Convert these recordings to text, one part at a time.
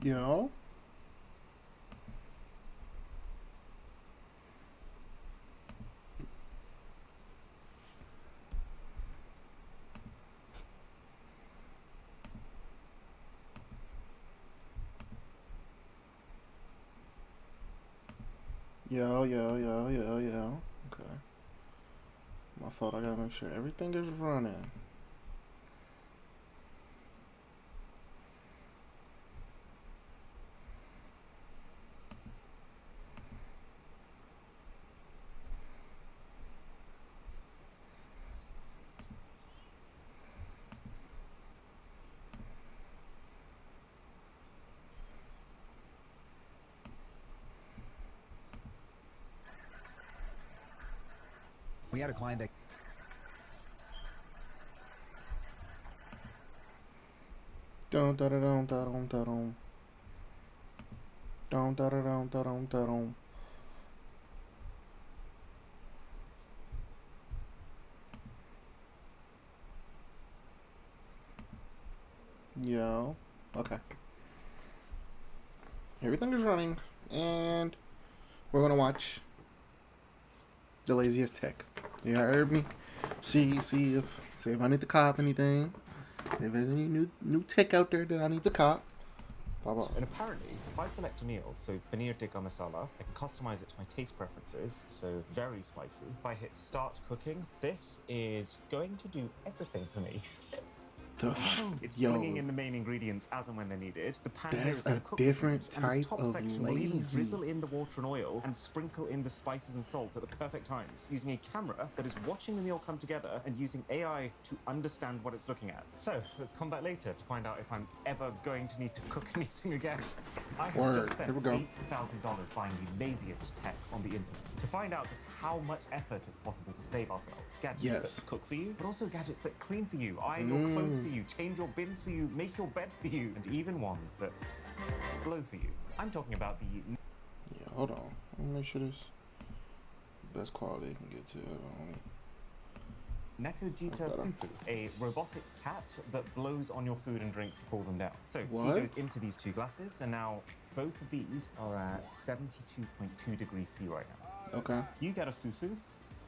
Yo. Yo. Okay. My fault. I gotta make sure everything is running. We had a client that Dun da da dun da dun da dun. Dun da da dun da dun da dun. Yo. Okay. Everything is running, and we're gonna watch The Laziest Tech. You heard me? See if I need to cop anything. If there's any new tech out there that I need to cop. Blah blah. And apparently, if I select a meal, so paneer tikka masala, I can customize it to my taste preferences, so very spicy. If I hit start cooking, this is going to do everything for me. It's flinging in the main ingredients as and when they're needed. The pan here is going to cook different the food, and this type top of section will even lazy. drizzle in the water and oil and sprinkle in the spices and salt at the perfect times, using a camera that is watching the meal come together and using AI to understand what it's looking at. So let's come back later to find out if I'm ever going to need to cook anything again. I have just spent Here we go. $8,000 buying the laziest tech on the internet to find out just how much effort it's possible to save ourselves. Gadgets that cook for you, but also gadgets that clean for you, iron your clothes for you, change your bins for you, make your bed for you, and even ones that blow for you. I'm talking about the... Yeah, hold on. Let me make sure this best quality I can get to. Hold on. Nekojita Fufu, a robotic cat that blows on your food and drinks to cool them down. So tea What? goes into these two glasses, and now both of these are at 72.2 degrees C right now. Okay. You get a fufu.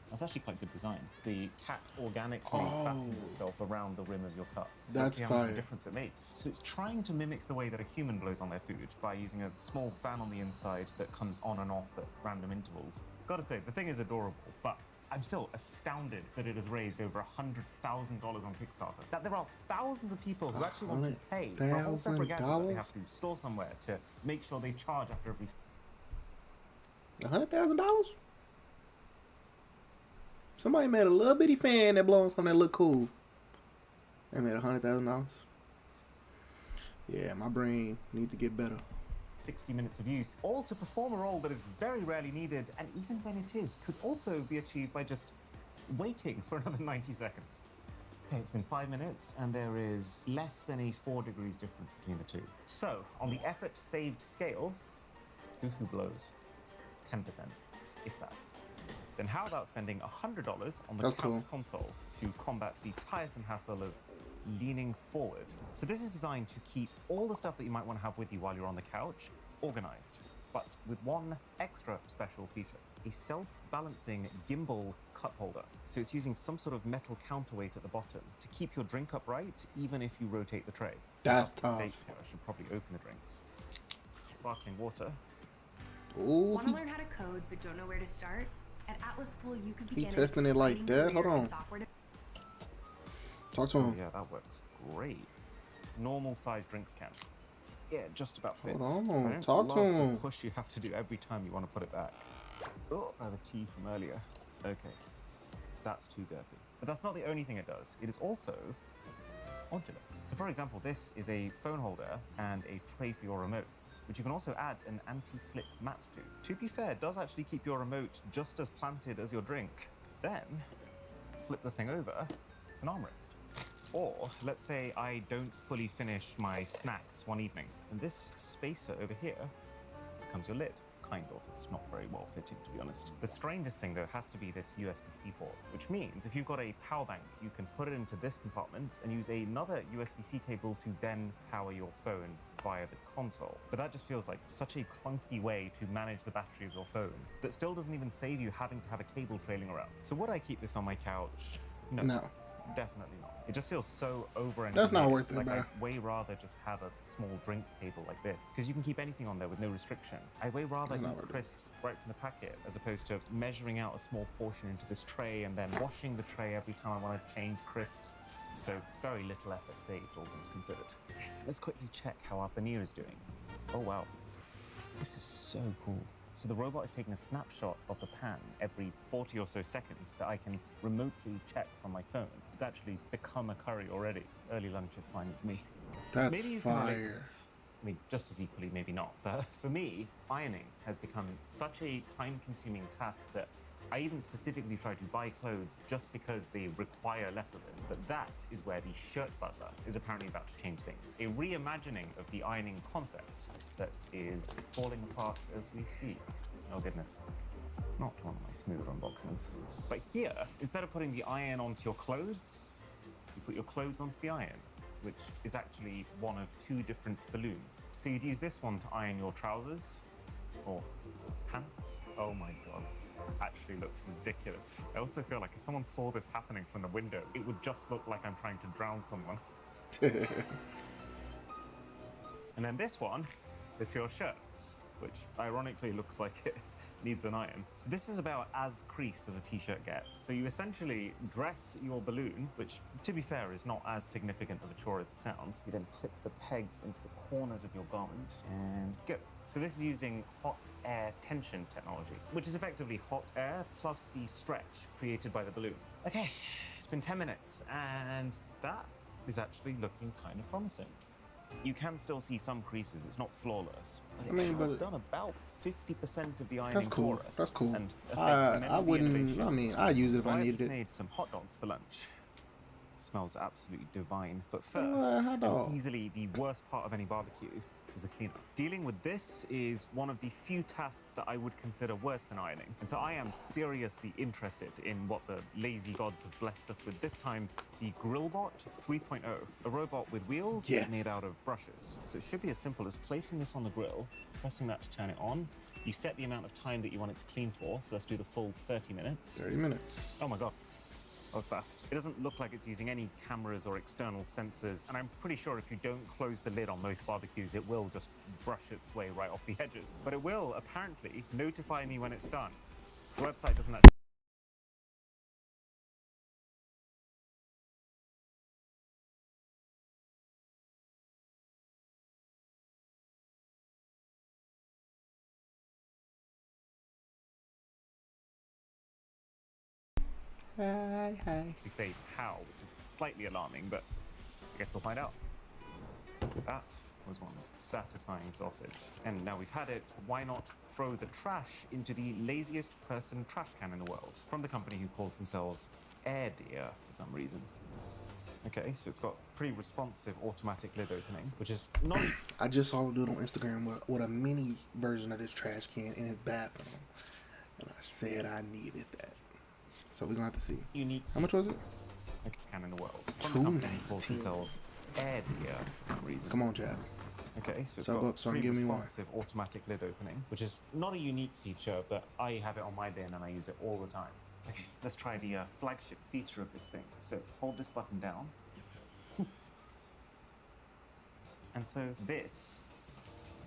That's actually quite good design. The cat organically fastens itself around the rim of your cup. So That's see how much of fire. a difference it makes. So it's trying to mimic the way that a human blows on their food by using a small fan on the inside that comes on and off at random intervals. Gotta say, the thing is adorable, but I'm still astounded that it has raised over $100,000 on Kickstarter. That there are thousands of people who actually want to pay for a whole separate gadget that they have to store somewhere to make sure they charge after every... $100,000? Somebody made a little bitty fan that blows something that look cool. They made $100,000. Yeah, my brain need to get better. 60 minutes of use, all to perform a role that is very rarely needed, and even when it is, could also be achieved by just waiting for another 90 seconds. Okay, it's been 5 minutes, and there is less than a 4 degrees difference between the two. So, on the effort saved scale, Fufu blows 10%, if that. Then how about spending $100 on the couch console to combat the tiresome hassle of leaning forward? So this is designed to keep all the stuff that you might want to have with you while you're on the couch organized, but with one extra special feature: a self-balancing gimbal cup holder. So it's using some sort of metal counterweight at the bottom to keep your drink upright, even if you rotate the tray. So That's the tough. stakes here. I should probably open the drinks. Sparkling water. Ooh, Want to learn how to code but don't know where to start? At Atlas School, you could begin testing it like that? Hold on. Talk to him. Yeah, that works great. Normal size drinks can. Yeah, just about fits. Hold on, I don't talk to love him. the push you have to do every time you want to put it back. Oh, I have a tea from earlier. Okay, that's too girthy. But that's not the only thing it does. It is also modular. So for example, this is a phone holder and a tray for your remotes, which you can also add an anti-slip mat to. To be fair, it does actually keep your remote just as planted as your drink. Then, flip the thing over, it's an armrest. Or, let's say I don't fully finish my snacks one evening, and this spacer over here becomes your lid. kind of. It's not very well fitting, to be honest. The strangest thing, though, has to be this USB-C port, which means if you've got a power bank, you can put it into this compartment and use another USB-C cable to then power your phone via the console. But that just feels like such a clunky way to manage the battery of your phone that still doesn't even save you having to have a cable trailing around. So would I keep this on my couch? No. Definitely not. It just feels so over-engineered. That's not worth it, like, bro. I'd way rather just have a small drinks table like this, because you can keep anything on there with no restriction. I'd way rather That's not eat worth it. crisps right from the packet, as opposed to measuring out a small portion into this tray and then washing the tray every time I want to change crisps. So very little effort saved, all things considered. Let's quickly check how our paneer is doing. Oh wow, this is so cool. So the robot is taking a snapshot of the pan every 40 or so seconds that I can remotely check from my phone. It's actually become a curry already. Early lunch is fine with me. That's Maybe you can relate to fire. this. I mean, just as equally, maybe not. But for me, ironing has become such a time-consuming task that I even specifically try to buy clothes just because they require less of it. But that is where the shirt butler is apparently about to change things. A reimagining of the ironing concept that is falling apart as we speak. Oh goodness. Not one of my smooth unboxings. But here, instead of putting the iron onto your clothes, you put your clothes onto the iron, which is actually one of two different balloons. So you'd use this one to iron your trousers or pants. Oh my god. Actually looks ridiculous. I also feel like if someone saw this happening from the window, it would just look like I'm trying to drown someone. And then this one is for your shirts, which ironically looks like it needs an iron. So this is about as creased as a t-shirt gets. So you essentially dress your balloon, which to be fair is not as significant of a chore as it sounds. You then clip the pegs into the corners of your garment and go. So this is using hot air tension technology, which is effectively hot air plus the stretch created by the balloon. Okay, it's been 10 minutes and that is actually looking kind of promising. You can still see some creases, it's not flawless, but it has done about 50% of the ironing That's cool. for us. That's cool. And I wouldn't. I mean, I use it if so I I needed just it. made some hot dogs for lunch. Smells absolutely divine. But first, hot dog. and easily the worst part of any barbecue is the cleanup. Dealing with this is one of the few tasks that I would consider worse than ironing. And so I am seriously interested in what the lazy gods have blessed us with this time, the Grillbot 3.0, a robot with wheels Yes. made out of brushes. So it should be as simple as placing this on the grill, pressing that to turn it on. You set the amount of time that you want it to clean for, so let's do the full 30 minutes. 30 minutes. Oh my god. That was fast. It doesn't look like it's using any cameras or external sensors, and I'm pretty sure if you don't close the lid on most barbecues, it will just brush its way right off the edges. But it will, apparently, notify me when it's done. The website doesn't actually... Hi. actually say how, which is slightly alarming, but I guess we'll find out. That was one satisfying sausage. And now we've had it, why not throw the trash into the laziest person trash can in the world? From the company who calls themselves AirDear for some reason. Okay, so it's got pretty responsive automatic lid opening, which is not I just saw a dude on Instagram with a mini version of this trash can in his bathroom, and I said I needed that. So we're gonna have to see. unique How much was it? can in the world. From the company who calls $2.19. themselves AirDear for some reason. Come on, Chad. Okay, so it's Sub got up, son, pretty give me one. responsive automatic lid opening, which is not a unique feature, but I have it on my bin and I use it all the time. Okay, let's try the flagship feature of this thing. So hold this button down. And so this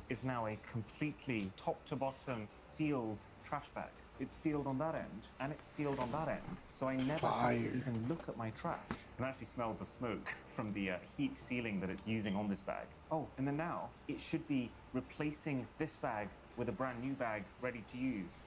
is now a completely top to bottom sealed trash bag. It's sealed on that end and it's sealed on that end. So I never have Fire. to even look at my trash. I can actually smell the smoke from the heat sealing that it's using on this bag. Oh, and then now it should be replacing this bag with a brand new bag ready to use.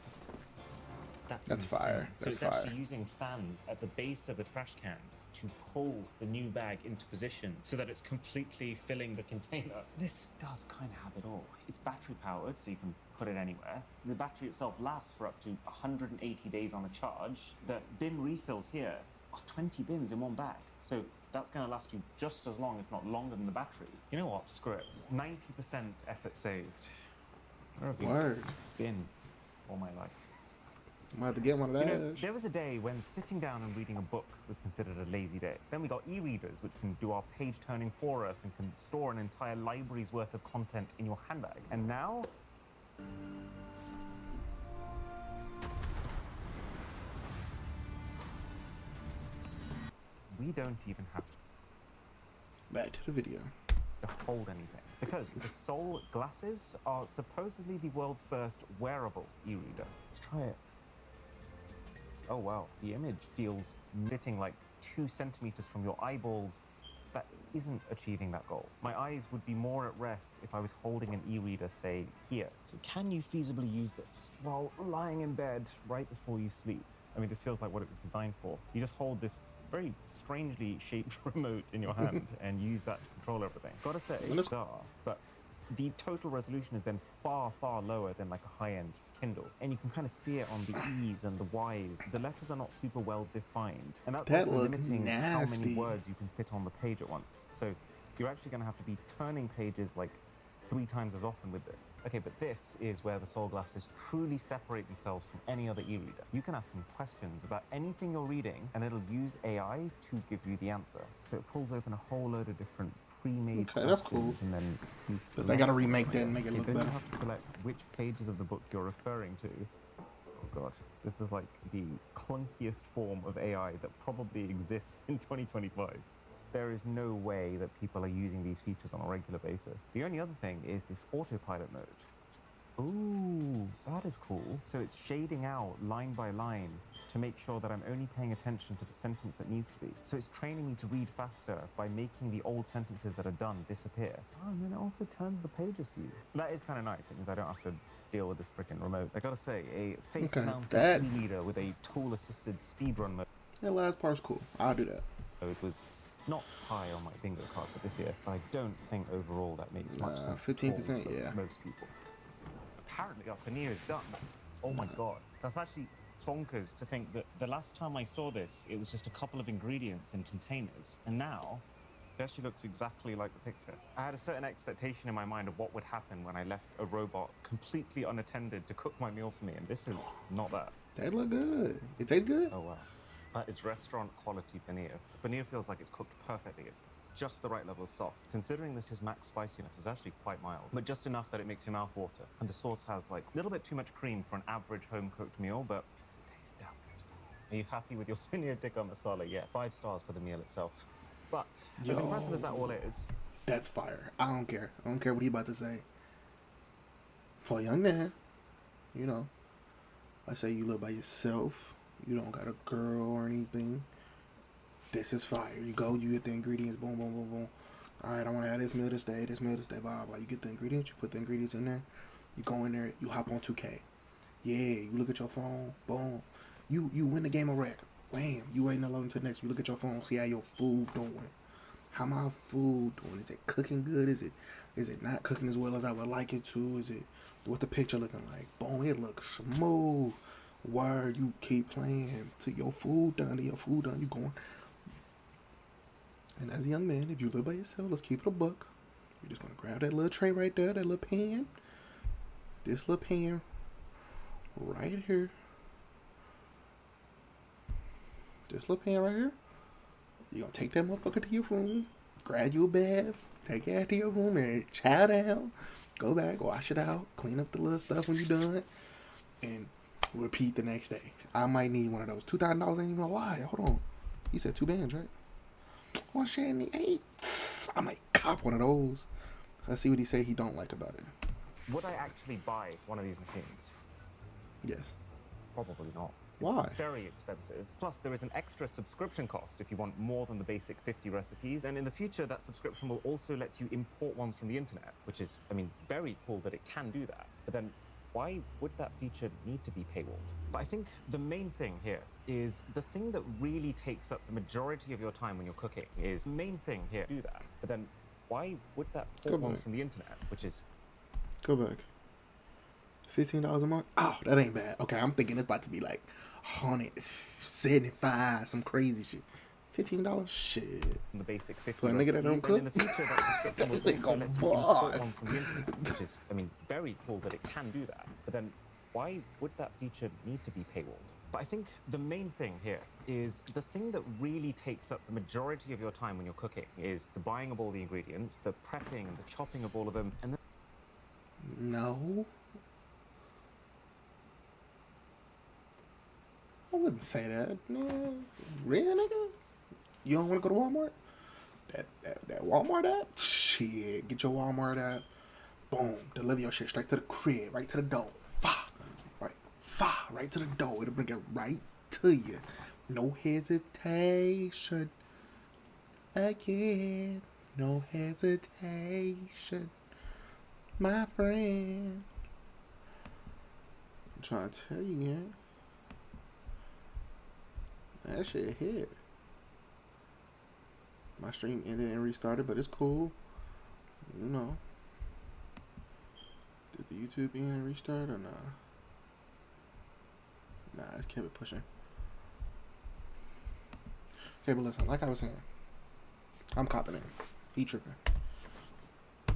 That's insane. fire. So That's it's actually fire. using fans at the base of the trash can to pull the new bag into position so that it's completely filling the container. This does kind of have it all. It's battery powered, so you can put it anywhere. The battery itself lasts for up to 180 days on a charge. The bin refills here are 20 bins in one bag. So that's going to last you just as long, if not longer than the battery. You know what? Screw it. 90% effort saved. Where have you Word. been all my life? I'm gonna have to get one of You those. know, there was a day when sitting down and reading a book was considered a lazy day. Then we got e-readers, which can do our page turning for us and can store an entire library's worth of content in your handbag. And now, we don't even have Back to the video. to hold anything. Because the Sol glasses are supposedly the world's first wearable e-reader. Let's try it. Oh wow, the image feels sitting like 2 centimeters from your eyeballs. That isn't achieving that goal. My eyes would be more at rest if I was holding an e-reader, say, here. So can you feasibly use this while lying in bed right before you sleep? I mean, this feels like what it was designed for. You just hold this very strangely shaped remote in your hand and use that to control everything. Gotta say, bizarre, but the total resolution is then far, far lower than like a high-end Kindle. And you can kind of see it on the E's and the Y's. The letters are not super well defined. And that's That also look limiting how many nasty. words you can fit on the page at once. So you're actually gonna have to be turning pages like 3 times as often with this. Okay, but this is where the Sol glasses truly separate themselves from any other e-reader. You can ask them questions about anything you're reading, and it'll use AI to give you the answer. So it pulls open a whole load of different pre-made Okay, that's cool. questions, and then you select They gotta one, remake I that and guess. make it Okay, look then better. you have to select which pages of the book you're referring to. Oh god, this is like the clunkiest form of AI that probably exists in 2025. There is no way that people are using these features on a regular basis. The only other thing is this autopilot mode. Ooh, that is cool. So it's shading out line by line to make sure that I'm only paying attention to the sentence that needs to be. So it's training me to read faster by making the old sentences that are done disappear. Oh, and then it also turns the pages for you. That is kind of nice. It means I don't have to deal with this freaking remote. I gotta say, a face-mounted that- e-reader with a tool-assisted speedrun mode That last part's cool. I'll do that. was not high on my bingo card for this year, but I don't think overall that makes much sense. 15%, for yeah. most people. Apparently, our paneer is done. Oh my god, that's actually bonkers to think that the last time I saw this, it was just a couple of ingredients in containers, and now it actually looks exactly like the picture. I had a certain expectation in my mind of what would happen when I left a robot completely unattended to cook my meal for me, and this is not that. That look good. It tastes good. Oh wow. That is restaurant quality paneer. The paneer feels like it's cooked perfectly. It's just the right level of soft. Considering this is max spiciness, it's actually quite mild, but just enough that it makes your mouth water. And the sauce has like a little bit too much cream for an average home cooked meal, but it tastes damn good. Are you happy with your paneer tikka masala? Yeah, 5 stars for the meal itself. But as impressive as that all is, That's fire. I don't care. I don't care what he about to say. For a young man, you know, let's say you live by yourself, you don't got a girl or anything. This is fire. You go, you get the ingredients, boom, boom, boom, boom. All right, I want to have this meal this day, blah, blah. You get the ingredients, you put the ingredients in there. You go in there, you hop on 2K. Yeah, you look at your phone, boom. You win the game of wreck. Bam, you waiting alone until next. You look at your phone, see how your food doing. How my food doing? Is it cooking good? Is it not cooking as well as I would like it to? Is it what the picture looking like? Boom, it looks smooth. Word, you keep playing till your food done. You going. And as a young man, if you live by yourself, let's keep it a buck. You're just gonna grab that little tray right there, that little pan. This little pan right here. This little pan right here. You're gonna take that motherfucker to your room, grab you a bath, take it out to your room and chow down, go back, wash it out, clean up the little stuff when you're done, and repeat the next day. I might need one of those. $2,000 ain't even a lie. Hold on. He said 2 bands, right? 178. I might cop one of those. Let's see what he say he don't like about it. would I actually buy one of these machines? Yes. Probably not. Why? It's very expensive. Plus, there is an extra subscription cost if you want more than the basic 50 recipes. And in the future, that subscription will also let you import ones from the internet, which is, I mean, very cool that it can do that. But then, why would that feature need to be paywalled? But I think the main thing here is the thing that really takes up the majority of your time when you're cooking is the main thing here. Do that. But then, why would that port ones from the internet, which is... Go back. $15 a month? Oh, that ain't bad. Okay, I'm thinking it's about to be like 175, some crazy shit. $15? Shit. the basic 50 For a nigga that don't recipes, and cook? in the future that subscription will Nigga also let you import one boss. from the internet, which is, I mean, very cool that it can do that. But then why would that feature need to be paywalled? But I think the main thing here is the thing that really takes up the majority of your time when you're cooking is the buying of all the ingredients, the prepping, the chopping of all of them, and then No. I wouldn't say that. No. Real nigga? You don't want to go to Walmart? That Walmart app? Shit. Get your Walmart app. Boom. Deliver your shit straight to the crib. Right to the door. Right to the door. It'll bring it right to you. No hesitation. Again. No hesitation. My friend. I'm trying to tell you, man. That shit hit. My stream ended and restarted, but it's cool. You know. Did the YouTube end and restart or nah? Nah, it's kept it pushing. Okay, but listen, like I was saying, I'm copping it. He tripping. For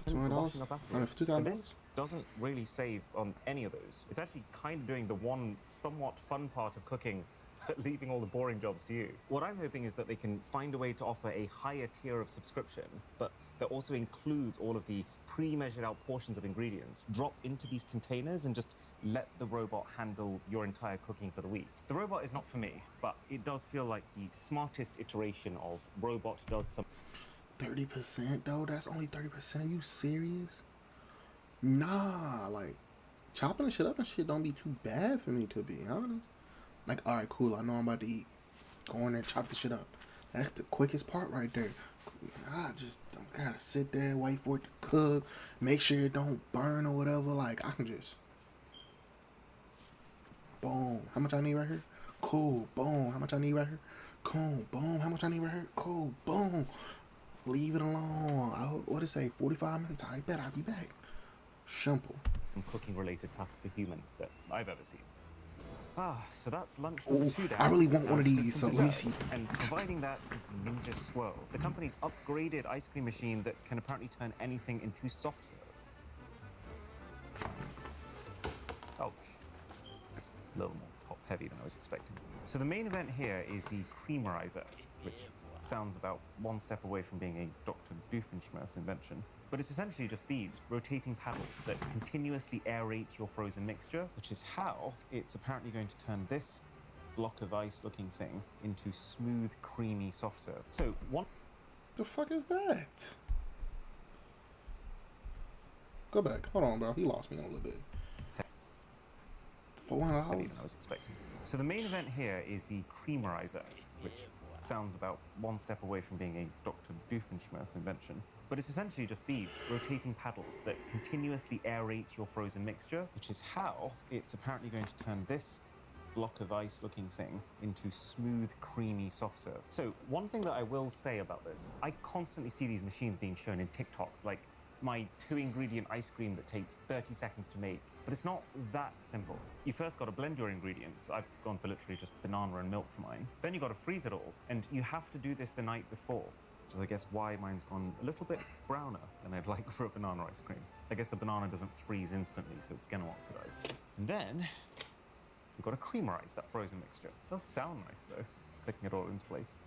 the $200? washing up I mean, afterwards. for And $2,000? this doesn't really save on any of those. It's actually kind of doing the one somewhat fun part of cooking, but leaving all the boring jobs to you. What I'm hoping is that they can find a way to offer a higher tier of subscription, but that also includes all of the pre-measured out portions of ingredients dropped into these containers and just let the robot handle your entire cooking for the week. The robot is not for me, but it does feel like the smartest iteration of robot does some 30% though? That's only 30%? Are you serious? Nah, like chopping the shit up and shit don't be too bad for me, to be honest. Like, alright, cool, I know I'm about to eat. Go in there and chop the shit up. That's the quickest part right there. I just don't gotta sit there, wait for it to cook, make sure it don't burn or whatever. Like, I can just boom. How much I need right here? Cool. Boom. How much I need right here? Cool. Boom. How much I need right here? Cool. Boom. Leave it alone. What it say? 45 minutes. I bet I'll be back. Simple. cooking related task for human that I've ever seen. So that's lunch Ooh, number 2 down. I really want one of Now let's get these, some so let me dessert. see. And providing that is the Ninja Swirl, the company's upgraded ice cream machine that can apparently turn anything into soft serve. Oh, it's a little more top heavy than I was expecting. So the main event here is the Creamerizer, which sounds about one step away from being a Dr. Doofenshmirtz invention. But it's essentially just these rotating paddles that continuously aerate your frozen mixture, which is how it's apparently going to turn this block of ice looking thing into smooth, creamy soft serve. So one The fuck is that? Go back. Hold on, bro. He lost me a little bit. heavier than I $400. was expecting. So the main event here is the Creamerizer, which sounds about one step away from being a Dr. Doofenshmirtz invention. But it's essentially just these rotating paddles that continuously aerate your frozen mixture, which is how it's apparently going to turn this block of ice looking thing into smooth, creamy soft serve. So one thing that I will say about this, I constantly see these machines being shown in TikToks, like my 2-ingredient ice cream that takes 30 seconds to make. But it's not that simple. You first got to blend your ingredients. I've gone for literally just banana and milk for mine. Then you got to freeze it all, and you have to do this the night before. Which is, I guess, why mine's gone a little bit browner than I'd like for a banana ice cream. I guess the banana doesn't freeze instantly, so it's gonna oxidize. And then you've got to creamerize that frozen mixture. It does sound nice though, clicking it all into place.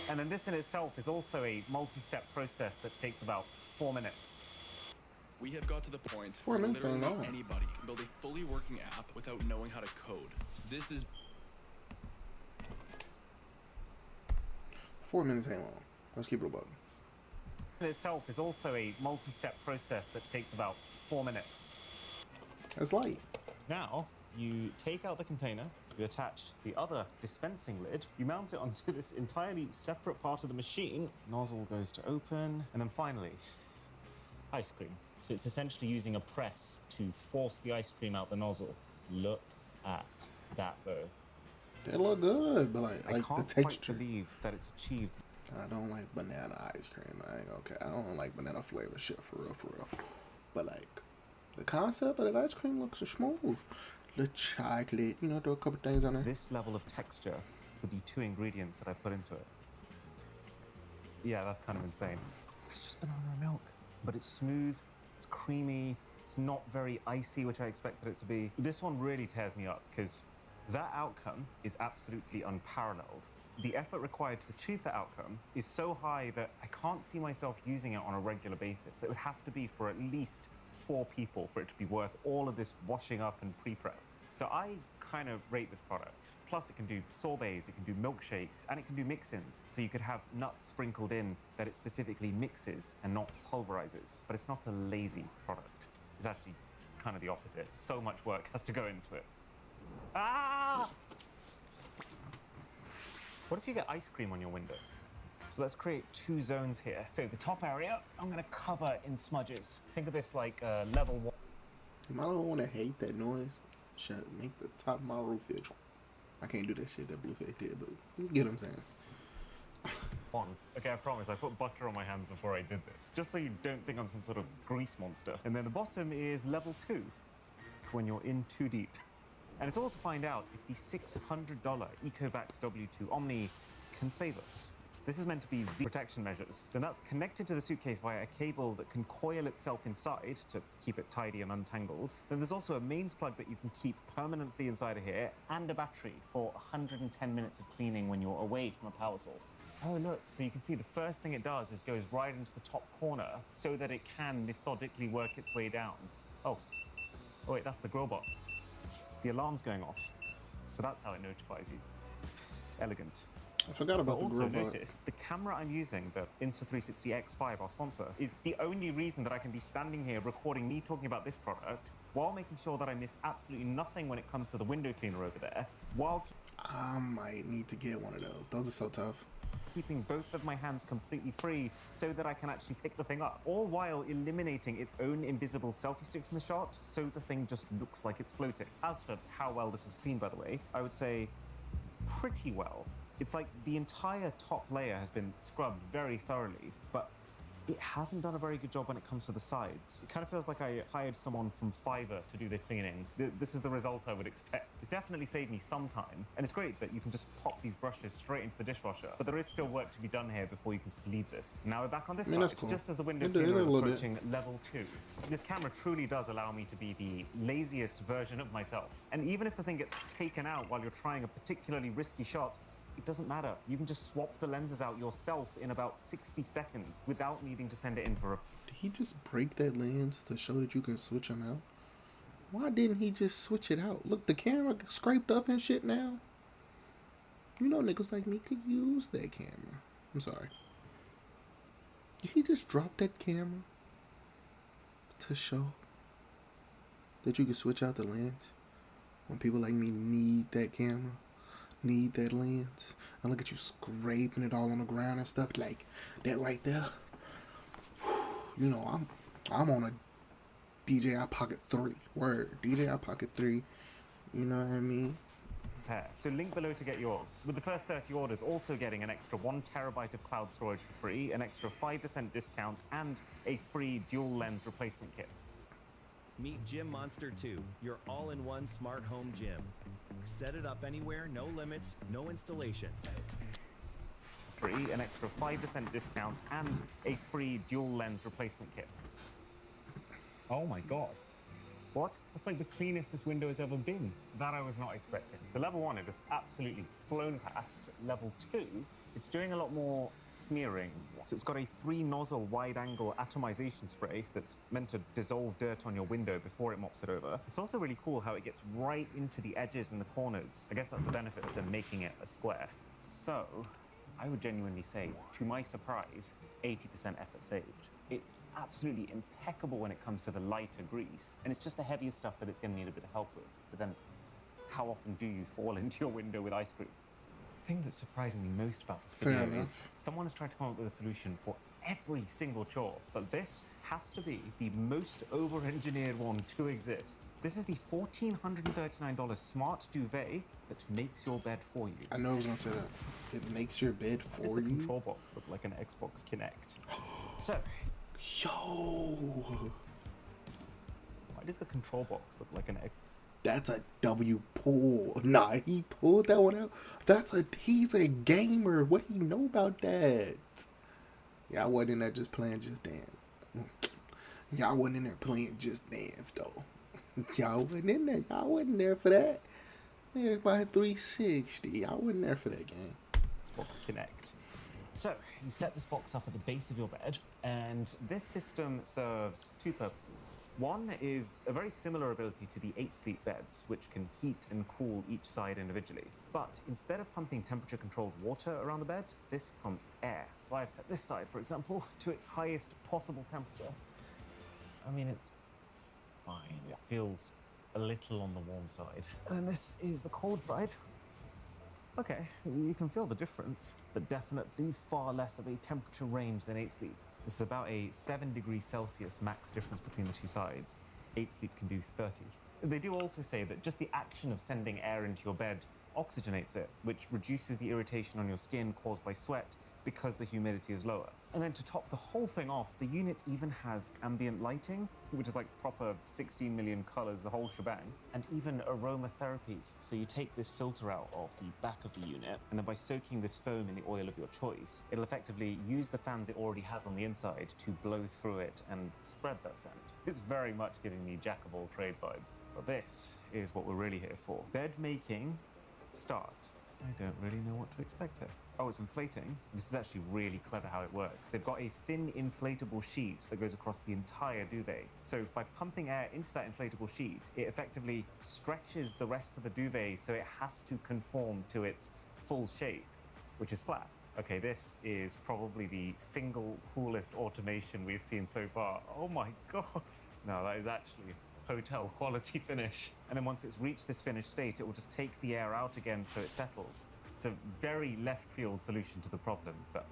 And then this in itself is also a multi-step process that takes about 4 minutes. We have got to the point 4 where minutes literally ain't long. anybody can build a fully working app without knowing how to code. This is 4 minutes ain't long. Let's keep it a bug. In itself is also a multi-step process that takes about 4 minutes. It's light. Now, you take out the container, you attach the other dispensing lid, you mount it onto this entirely separate part of the machine, nozzle goes to open, and then finally, ice cream. So it's essentially using a press to force the ice cream out the nozzle. Look at that though. They look good, but like I the can't texture. quite believe that it's achieved. I don't like banana ice cream. I ain't okay. I don't like banana flavor shit for real. But like the concept of that ice cream looks smooth. The chocolate, throw a couple things on there. This level of texture with the 2 ingredients that I put into it. Yeah, that's kind of insane. It's just banana and milk, but it's smooth, it's creamy, it's not very icy, which I expected it to be. This one really tears me up because that outcome is absolutely unparalleled. The effort required to achieve that outcome is so high that I can't see myself using it on a regular basis. It would have to be for at least 4 people for it to be worth all of this washing up and pre-prep. So I kind of rate this product. Plus it can do sorbets, it can do milkshakes, and it can do mix-ins. So you could have nuts sprinkled in that it specifically mixes and not pulverizes. But it's not a lazy product. It's actually kind of the opposite. So much work has to go into it. Ah! What if you get ice cream on your window? So let's create 2 zones here. So the top area, I'm gonna cover in smudges. Think of this like level 1. I don't want to hate that noise. Shut. Make the top of my roof edge. I can't do that shit that Blueface did, but you get what I'm saying. Okay, I promise, I put butter on my hands before I did this. Just so you don't think I'm some sort of grease monster. And then the bottom is level 2, for when you're in too deep. And it's all to find out if the $600 Ecovacs W2 Omni can save us. This is meant to be the protection measures. Then that's connected to the suitcase via a cable that can coil itself inside to keep it tidy and untangled. Then there's also a mains plug that you can keep permanently inside of here, and a battery for 110 minutes of cleaning when you're away from a power source. Oh look, so you can see the first thing it does is goes right into the top corner so that it can methodically work its way down. Oh wait, that's the Growbot. The alarm's going off. So that's how it notifies you. Elegant. I forgot about the Also robot. notice, the camera I'm using, the Insta360 X5, our sponsor, is the only reason that I can be standing here recording me talking about this product while making sure that I miss absolutely nothing when it comes to the window cleaner over there, while I might need to get one of those. Those are so tough. keeping both of my hands completely free so that I can actually pick the thing up, all while eliminating its own invisible selfie stick from the shot so the thing just looks like it's floating. As for how well this is cleaned, by the way, I would say pretty well. It's like the entire top layer has been scrubbed very thoroughly, but it hasn't done a very good job when it comes to the sides. It kind of feels like I hired someone from Fiverr to do the cleaning. This is the result I would expect. It's definitely saved me some time, and it's great that you can just pop these brushes straight into the dishwasher, but there is still work to be done here before you can just leave this. Now we're back on this I mean, side, that's cool. just as the window It cleaner is is a little bit. approaching level 2. This camera truly does allow me to be the laziest version of myself. And even if the thing gets taken out while you're trying a particularly risky shot, it doesn't matter. You can just swap the lenses out yourself in about 60 seconds without needing to send it in for a... Did he just break that lens to show that you can switch them out? Why didn't he just switch it out? Look, the camera scraped up and shit now. You know niggas like me could use that camera. I'm sorry. Did he just drop that camera to show that you can switch out the lens when people like me need that camera? Need that lens. And look at you scraping it all on the ground and stuff like that right there. You know, I'm on a DJI Pocket 3. Word. DJI Pocket 3. You know what I mean? pair. So link below to get yours. With the first 30 orders also getting an extra 1 terabyte of cloud storage for free, an extra 5% discount, and a free dual lens replacement kit. Meet Gym Monster 2, your all-in-one smart home gym. Set it up anywhere, no limits, no installation. For free, an extra 5% discount, and a free dual lens replacement kit. Oh my god. What? That's like the cleanest this window has ever been. That I was not expecting. So level 1, it has absolutely flown past. Level 2, it's doing a lot more smearing. So it's got a 3-nozzle wide-angle atomization spray that's meant to dissolve dirt on your window before it mops it over. It's also really cool how it gets right into the edges and the corners. I guess that's the benefit of them making it a square. So, I would genuinely say, to my surprise, 80% effort saved. It's absolutely impeccable when it comes to the lighter grease, and it's just the heavier stuff that it's going to need a bit of help with. But then, how often do you fall into your window with ice cream? The thing that's surprising me most about this Fair video enough. is someone has tried to come up with a solution for every single chore, but this has to be the most over-engineered one to exist. This is the $1,439 smart duvet that makes your bed for you. I know I was gonna say that. It makes your bed Why does for the you. control box look like an Xbox Kinect? So, Yo. why does the control box look like an X... That's a W pull. Nah, he pulled that one out. He's a gamer. What do you know about that? Y'all wasn't in there just playing Just Dance. Y'all wasn't in there playing Just Dance though. Y'all wasn't in there. Y'all wasn't there for that. Yeah, by 360. Y'all wasn't there for that game. Xbox Kinect. So, you set this box up at the base of your bed, and this system serves two purposes. One is a very similar ability to the 8 sleep beds, which can heat and cool each side individually. But instead of pumping temperature-controlled water around the bed, this pumps air. So I've set this side, for example, to its highest possible temperature. I mean, it's fine. It feels a little on the warm side. And this is the cold side. Okay, you can feel the difference, but definitely far less of a temperature range than 8 sleep. This is about a 7 degrees Celsius max difference between the two sides. 8 sleep can do 30. They do also say that just the action of sending air into your bed oxygenates it, which reduces the irritation on your skin caused by sweat because the humidity is lower. And then to top the whole thing off, the unit even has ambient lighting, which is like proper 16 million colors, the whole shebang, and even aromatherapy. So you take this filter out of the back of the unit, and then by soaking this foam in the oil of your choice, it'll effectively use the fans it already has on the inside to blow through it and spread that scent. It's very much giving me jack of all trades vibes. But this is what we're really here for. Bed making, start. I don't really know what to expect here. Oh, it's inflating. This is actually really clever how it works. They've got a thin inflatable sheet that goes across the entire duvet. So by pumping air into that inflatable sheet, it effectively stretches the rest of the duvet so it has to conform to its full shape, which is flat. Okay, this is probably the single coolest automation we've seen so far. Oh my God. No, that is actually hotel quality finish. And then once it's reached this finished state, it will just take the air out again so it settles. It's a very left field solution to the problem, but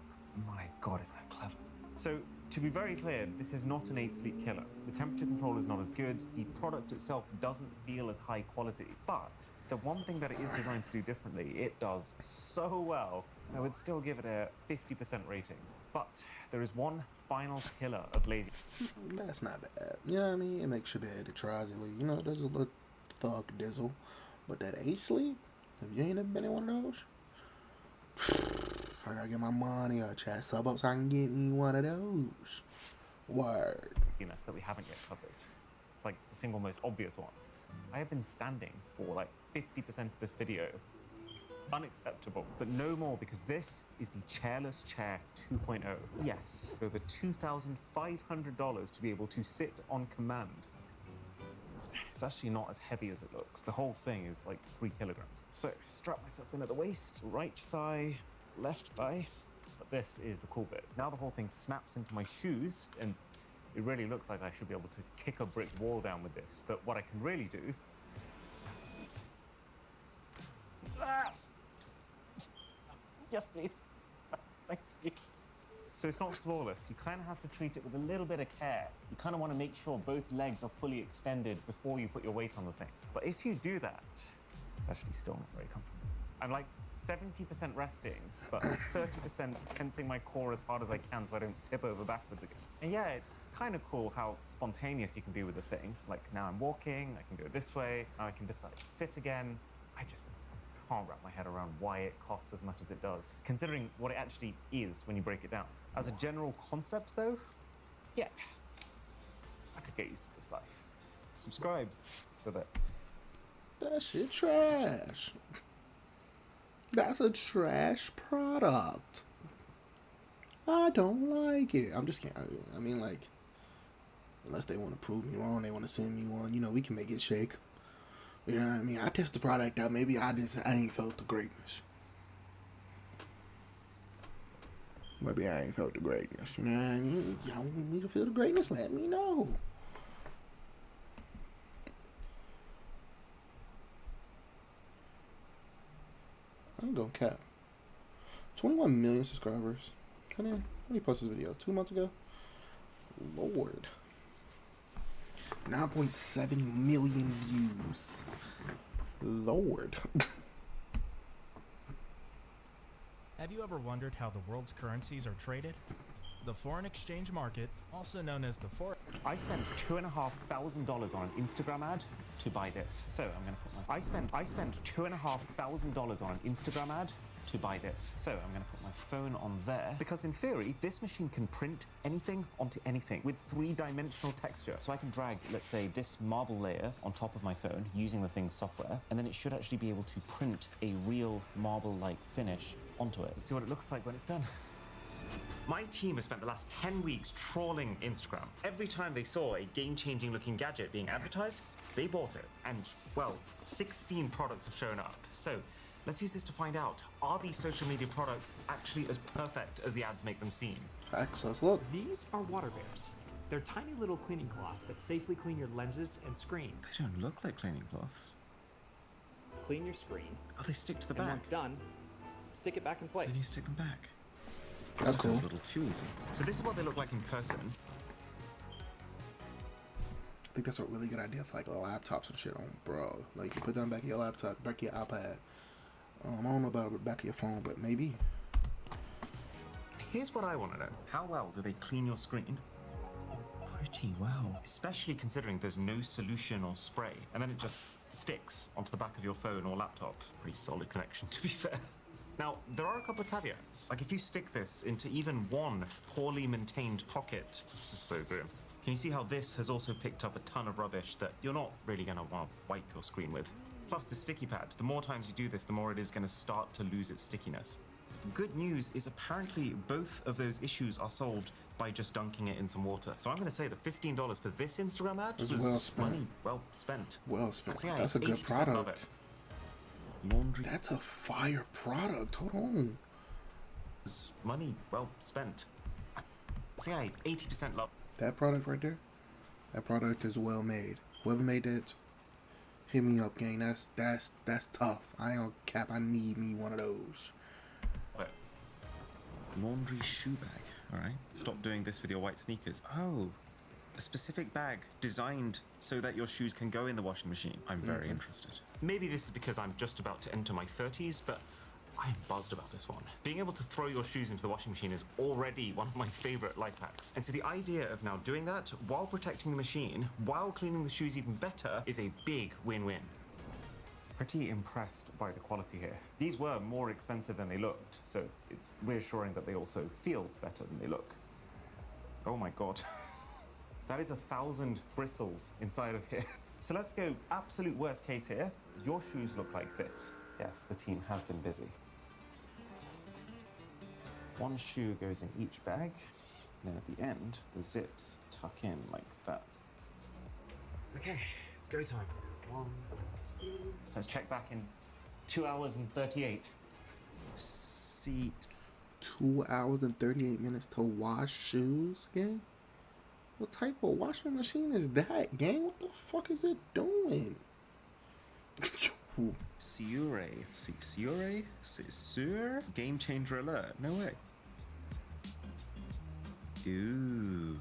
my God, is that clever. So to be very clear, this is not an 8 sleep killer. The temperature control is not as good. The product itself doesn't feel as high quality, but the one thing that it is designed to do differently, it does so well. I would still give it a 50% rating. But there is one final killer of lazy. That's not bad. You know what I mean? It makes your bed, it tries it. You know, it does a little thug dizzle. But that 8 sleep, if you ain't never been in one of those, I gotta get my money up, chat. Sub up so I can get me one of those. Word. That we haven't yet covered. It's like the single most obvious one. I have been standing for like 50% of this video. Unacceptable, but no more, because this is the Chairless Chair 2.0. Yes, over $2,500 to be able to sit on command. It's actually not as heavy as it looks. The whole thing is like 3 kilograms. So strap myself in at the waist, right thigh, left thigh. But this is the cool bit. Now the whole thing snaps into my shoes, and it really looks like I should be able to kick a brick wall down with this. But what I can really do... Ah! Yes, please. Thank you. So it's not flawless. You kind of have to treat it with a little bit of care. You kind of want to make sure both legs are fully extended before you put your weight on the thing. But if you do that, it's actually still not very comfortable. I'm like 70% resting, but 30% tensing my core as hard as I can so I don't tip over backwards again. And yeah, it's kind of cool how spontaneous you can be with the thing. Like now I'm walking, I can go this way, now I can decide to sit again. I just can't wrap my head around why it costs as much as it does, considering what it actually is when you break it down. As a general concept though, yeah, I could get used to this life. Subscribe so that... That shit trash. That's a trash product. I don't like it. I'm just kidding. I mean, like, unless they want to prove me wrong, they want to send me one, you know, we can make it shake. You know what I mean? I test the product out. Maybe I ain't felt the greatness. Maybe I ain't felt the greatness. You know what I mean? Y'all want me to feel the greatness? Let me know. I'm gonna cap. 21 million subscribers. When he posted this video? 2 months ago? Lord. 9.7 million views. Lord. Have you ever wondered how the world's currencies are traded? the foreign exchange market, also known as the forex. I spent $2,500 on an Instagram ad to buy this. So I'm going to put my... I spent $2,500 on an Instagram ad to buy this. So I'm going to put my phone on there. Because in theory, this machine can print anything onto anything with 3-dimensional texture. So I can drag, let's say, this marble layer on top of my phone using the thing's software, and then it should actually be able to print a real marble-like finish onto it. Let's see what it looks like when it's done. My team has spent the last 10 weeks trawling Instagram. Every time they saw a game-changing looking gadget being advertised, they bought it. And, well, 16 products have shown up. So let's use this to find out, are these social media products actually as perfect as the ads make them seem? Facts. Let's look. These are water bears. They're tiny little cleaning cloths that safely clean your lenses and screens. They don't look like cleaning cloths. Clean your screen, Oh, they stick to the and back. once done, stick it back in Then you place. stick them back. That's That cool. feels a little too easy. So this is what they look like in person. I think that's a really good idea for like laptops and shit on, bro. Like you put them back in your laptop, back in your iPad. I don't know about the back of your phone, but maybe. Here's what I want to know. How well do they clean your screen? Pretty well. Especially considering there's no solution or spray, and then it just sticks onto the back of your phone or laptop. Pretty solid connection, to be fair. Now, there are a couple of caveats. Like if you stick this into even one poorly maintained pocket, this is so grim. Can you see how this has also picked up a ton of rubbish that you're not really going to want to wipe your screen with? Plus the sticky pad, the more times you do this, the more it is going to start to lose its stickiness. The good news is apparently both of those issues are solved by just dunking it in some water. So I'm going to say that $15 for this Instagram ad It's was well spent. money well spent. Well spent. I'd say I That's a good 80% love product. it. Laundry That's a fire product. Hold on. is money well spent. I'd say I 80% love. That product right there, that product is well made. Whoever made that, hit me up, gang. That's tough. I ain't gonna cap. I need me one of those. But laundry shoe bag. All right. Stop doing this with your white sneakers. Oh, a specific bag designed so that your shoes can go in the washing machine. I'm very interested. Maybe this is because I'm just about to enter my 30s, but I'm buzzed about this one. Being able to throw your shoes into the washing machine is already one of my favorite life hacks. And so the idea of now doing that while protecting the machine, while cleaning the shoes even better, is a big win-win. Pretty impressed by the quality here. These were more expensive than they looked, so it's reassuring that they also feel better than they look. Oh my god. That is 1,000 bristles inside of here. So let's go absolute worst case here. Your shoes look like this. Yes, the team has been busy. One shoe goes in each bag. Then at the end, the zips tuck in like that. Okay, it's go time. 1, 2. Let's check back in 2 hours and 38. See, 2 hours and 38 minutes to wash shoes, gang? What type of washing machine is that, gang? What the fuck is it doing? Siure? Game changer alert. No way. Ooh.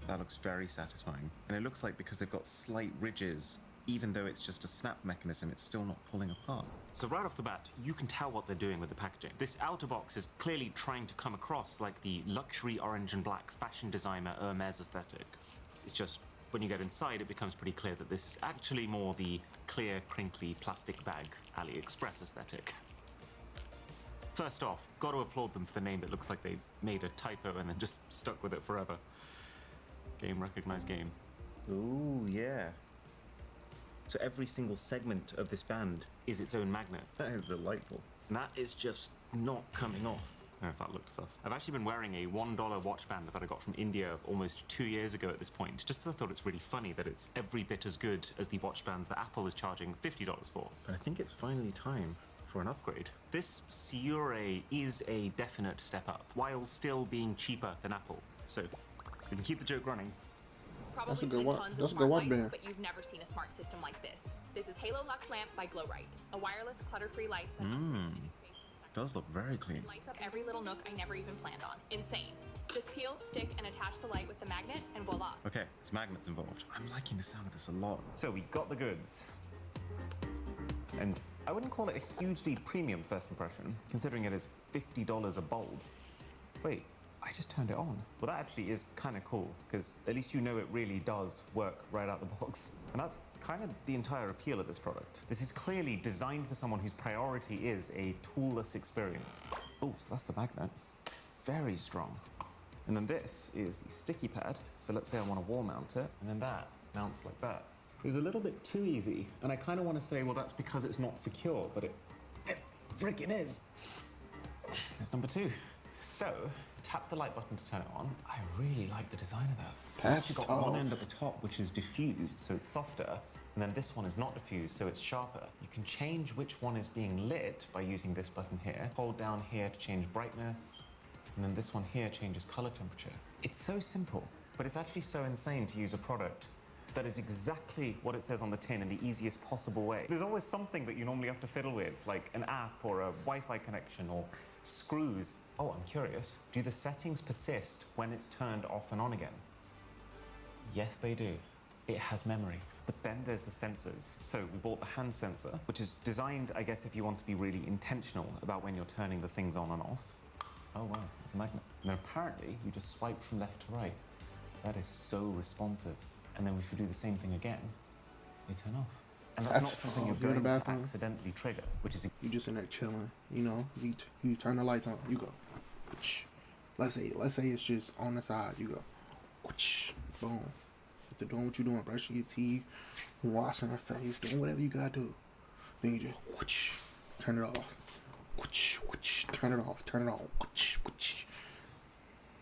That looks very satisfying. And it looks like because they've got slight ridges, even though it's just a snap mechanism, it's still not pulling apart. So right off the bat, you can tell what they're doing with the packaging. This outer box is clearly trying to come across like the luxury orange and black fashion designer Hermes aesthetic. It's just, when you get inside, it becomes pretty clear that this is actually more the clear, crinkly plastic bag AliExpress aesthetic. First off, got to applaud them for the name. It looks like they made a typo and then just stuck with it forever. Game recognized game. Ooh, yeah. So every single segment of this band is its own magnet. That is delightful. And that is just not coming off. I don't know if that looked sus. I've actually been wearing a $1 watch band that I got from India almost 2 years ago at this point, just because I thought it's really funny that it's every bit as good as the watch bands that Apple is charging $50 for. But I think it's finally time for an upgrade. This Siure is a definite step up, while still being cheaper than Apple. So we can keep the joke running. Probably That's a good seen wa- tons that's of a good smart watch lights, band. but you've never seen a smart system like this. This is Halo Lux Lamp by Glowrite, a wireless, clutter-free light that occupies space in seconds. Does look very clean. It lights up every little nook I never even planned on. Insane. Just peel, stick, and attach the light with the magnet, and voila. Okay, there's magnets involved. I'm liking the sound of this a lot. So we got the goods. And I wouldn't call it a hugely premium first impression, considering it is $50 a bulb. Wait, I just turned it on. Well, that actually is kind of cool, because at least you know it really does work right out the box. And that's kind of the entire appeal of this product. This is clearly designed for someone whose priority is a toolless experience. Oh, so that's the magnet. Very strong. And then this is the sticky pad. So let's say I want to wall mount it, and then that mounts like that. It was a little bit too easy, and I kind of want to say, well, that's because it's not secure, but it freaking is. There's number 2. So, tap the light button to turn it on. I really like the design of that. That's It's actually got one tough. end at the top which is diffused, so it's softer, and then this one is not diffused, so it's sharper. You can change which one is being lit by using this button here. Hold down here to change brightness, and then this one here changes color temperature. It's so simple, but it's actually so insane to use a product that is exactly what it says on the tin in the easiest possible way. There's always something that you normally have to fiddle with, like an app or a Wi-Fi connection or screws. Oh, I'm curious. Do the settings persist when it's turned off and on again? Yes, they do. It has memory. But then there's the sensors. So we bought the hand sensor, which is designed, I guess, if you want to be really intentional about when you're turning the things on and off. Oh wow, it's a magnet. And then apparently you just swipe from left to right. That is so responsive. And then if you do the same thing again, they turn off. And that's not That's something tough. you're You're in going the to bathroom. accidentally trigger, which is You just in there chilling, you know. You turn the lights on, you go. Let's say it's just on the side, you go. Boom. If they're doing what you're doing, brushing your teeth, washing her face, doing whatever you gotta do. Then you just turn it off. Turn it off. Turn it on.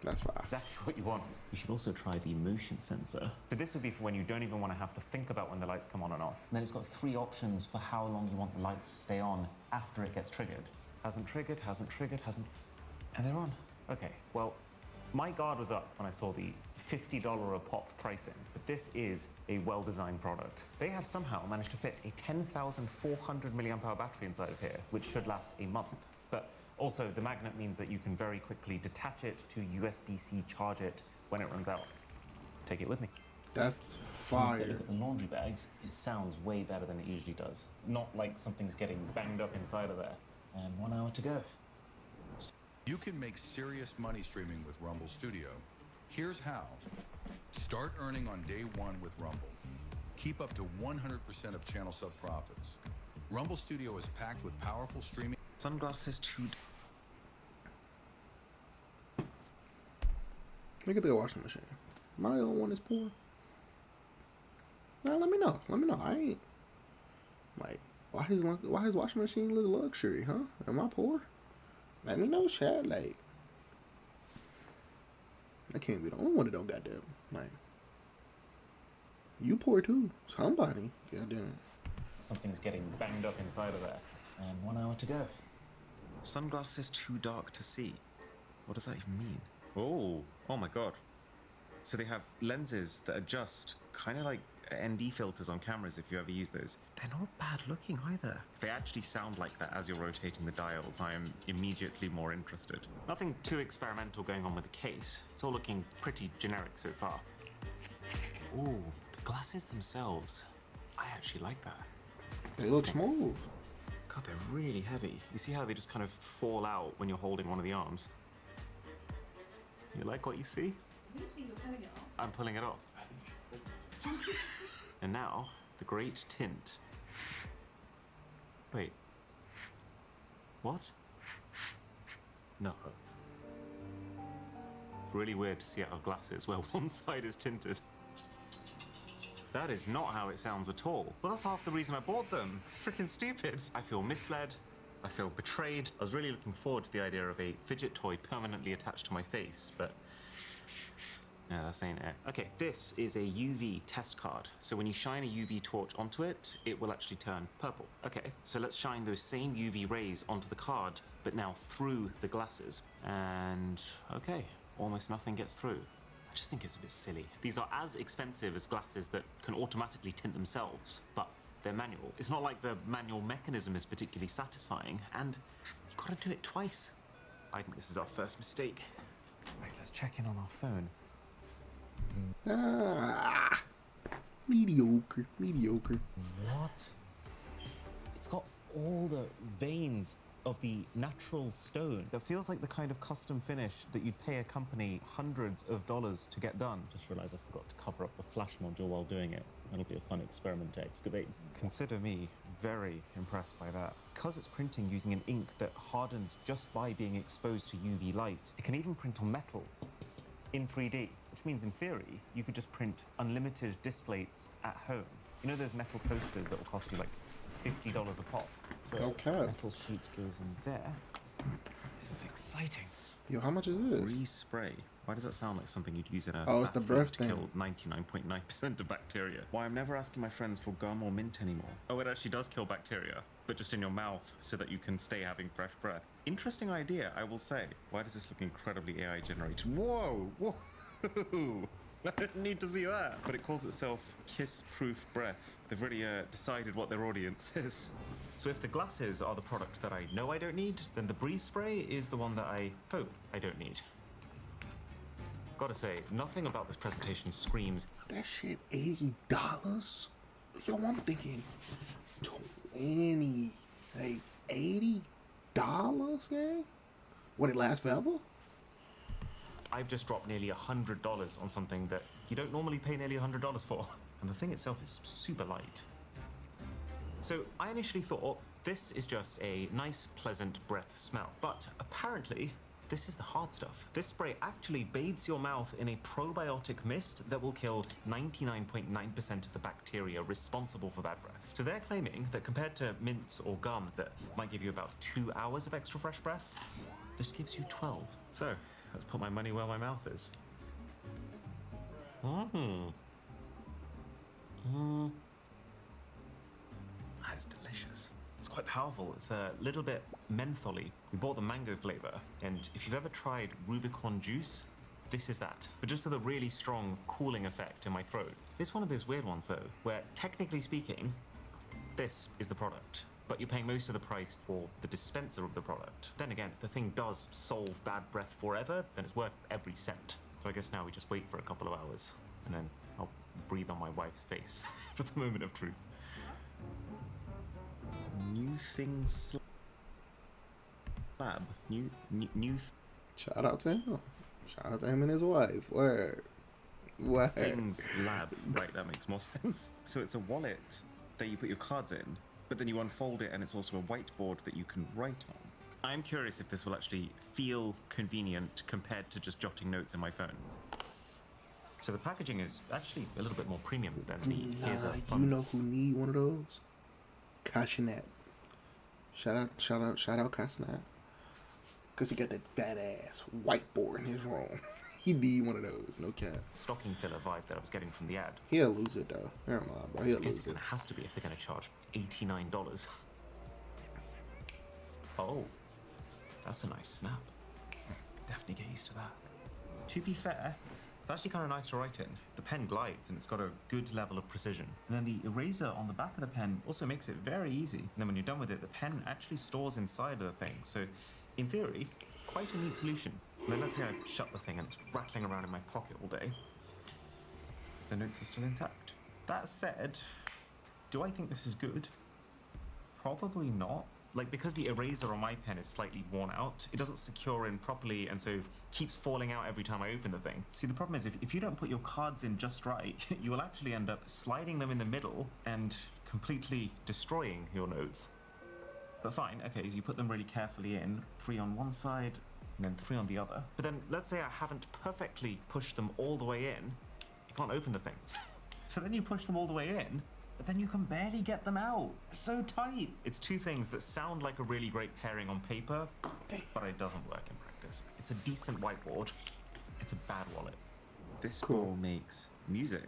That's fine. exactly what you want. You should also try the motion sensor. So this would be for when you don't even want to have to think about when the lights come on and off. And then it's got 3 options for how long you want the lights to stay on after it gets triggered. Hasn't triggered, hasn't triggered, hasn't... And they're on. Okay, well, my guard was up when I saw the $50 a pop pricing, but this is a well-designed product. They have somehow managed to fit a 10,400 milliamp hour battery inside of here, which should last a month. But also, the magnet means that you can very quickly detach it to USB-C charge it when it runs out. Take it with me. That's If fire. you look at the laundry bags, it sounds way better than it usually does. Not like something's getting banged up inside of there. And 1 hour to go. You can make serious money streaming with Rumble Studio. Here's how. Start earning on day 1 with Rumble. Keep up to 100% of channel sub profits. Rumble Studio is packed with powerful streaming. Sunglasses to... Look at the washing machine. Am I the only one that's poor? Now let me know. Let me know. I ain't like why his washing machine look luxury, huh? Am I poor? Let me know, chat. Like I can't be the only one that don't goddamn like you poor too. Somebody. Goddamn. Something's getting banged up inside of there. And 1 hour to go. Sunglasses too dark to see. What does that even mean? Oh my god. So they have lenses that adjust, kind of like ND filters on cameras if you ever use those. They're not bad looking either. If they actually sound like that as you're rotating the dials, I am immediately more interested. Nothing too experimental going on with the case. It's all looking pretty generic so far. Ooh, the glasses themselves. I actually like that. They look smooth. God, they're really heavy. You see how they just kind of fall out when you're holding one of the arms? You like what you see? I'm pulling it off. And now, the great tint. Wait. What? No. Really weird to see out of glasses where one side is tinted. That is not how it sounds at all. Well, that's half the reason I bought them. It's freaking stupid. I feel misled. I feel betrayed. I was really looking forward to the idea of a fidget toy permanently attached to my face, but yeah, that's ain't it. Okay, this is a UV test card. So when you shine a UV torch onto it, it will actually turn purple. Okay, so let's shine those same UV rays onto the card, but now through the glasses. And okay, almost nothing gets through. I just think it's a bit silly. These are as expensive as glasses that can automatically tint themselves, but they're manual. It's not like the manual mechanism is particularly satisfying, and you've got to do it twice. I think this is our first mistake. Right, let's check in on our phone. Ah, mediocre. What? It's got all the veins of the natural stone that feels like the kind of custom finish that you'd pay a company hundreds of dollars to get done. Just realized I forgot to cover up the flash module while doing it. That'll be a fun experiment to excavate. Consider me very impressed by that. Because it's printing using an ink that hardens just by being exposed to UV light, it can even print on metal in 3D, which means in theory, you could just print unlimited displays at home. You know those metal posters that will cost you like $50 a pop? So Okay. metal sheet goes in there. This is exciting. Yo, how much is this? Breeze spray. Why does that sound like something you'd use in a Oh, it's the bathroom breath to thing. kill 99.9% of bacteria? Why I'm never asking my friends for gum or mint anymore. Oh, it actually does kill bacteria, but just in your mouth so that you can stay having fresh breath. Interesting idea, I will say. Why does this look incredibly AI generated? Whoa! Whoa! I didn't need to see that. But it calls itself Kiss-Proof Breath. They've really decided what their audience is. So if the glasses are the product that I know I don't need, then the Breeze Spray is the one that I hope I don't need. Gotta say, nothing about this presentation screams, That shit $80? Yo, I'm thinking 20, like $80, gang? Would it last forever? I've just dropped nearly $100 on something that you don't normally pay nearly $100 for. And the thing itself is super light. So I initially thought this is just a nice, pleasant breath smell. But apparently, this is the hard stuff. This spray actually bathes your mouth in a probiotic mist that will kill 99.9% of the bacteria responsible for bad breath. So they're claiming that compared to mints or gum that might give you about 2 hours of extra fresh breath, this gives you 12. So let's put my money where my mouth is. That's delicious. It's quite powerful. It's a little bit mentholy. We bought the mango flavor, and if you've ever tried Rubicon juice, this is that, but just with a really strong cooling effect in my throat. It's one of those weird ones though, where technically speaking, this is the product, but you're paying most of the price for the dispenser of the product. Then again, if the thing does solve bad breath forever, then it's worth every cent. So I guess now we just wait for a couple of hours, and then I'll breathe on my wife's face for the moment of truth. New thing slab. New Shout out to him. Shout out to him and his wife. Word. things lab. Right, that makes more sense. So it's a wallet that you put your cards in, but then you unfold it and it's also a whiteboard that you can write on. I'm curious if this will actually feel convenient compared to just jotting notes in my phone. So the packaging is actually a little bit more premium than the here's a You fun. know who need one of those? Cashinet. Shout out Cashinet. Cause he got that fat ass whiteboard in his room. He need one of those, no cap. Stocking filler vibe that I was getting from the ad. He'll lose it though. Never mind, bro. He'll I guess lose it it. kind of has to be if they're going to charge $89. Oh, that's a nice snap. Definitely get used to that. To be fair, it's actually kind of nice to write in. The pen glides and it's got a good level of precision. And then the eraser on the back of the pen also makes it very easy. And then when you're done with it, the pen actually stores inside of the thing. So in theory, quite a neat solution. And then let's say I shut the thing and it's rattling around in my pocket all day. The notes are still intact. That said, do I think this is good? Probably not. Like, because the eraser on my pen is slightly worn out, it doesn't secure in properly and so keeps falling out every time I open the thing. See, the problem is if you don't put your cards in just right, you will actually end up sliding them in the middle and completely destroying your notes. But fine, okay, so you put them really carefully in, 3 on one side and then 3 on the other. But then let's say I haven't perfectly pushed them all the way in, you can't open the thing. So then you push them all the way in, but then you can barely get them out. So tight. It's two things that sound like a really great pairing on paper, but it doesn't work in practice. It's a decent whiteboard. It's a bad wallet. This ball makes music.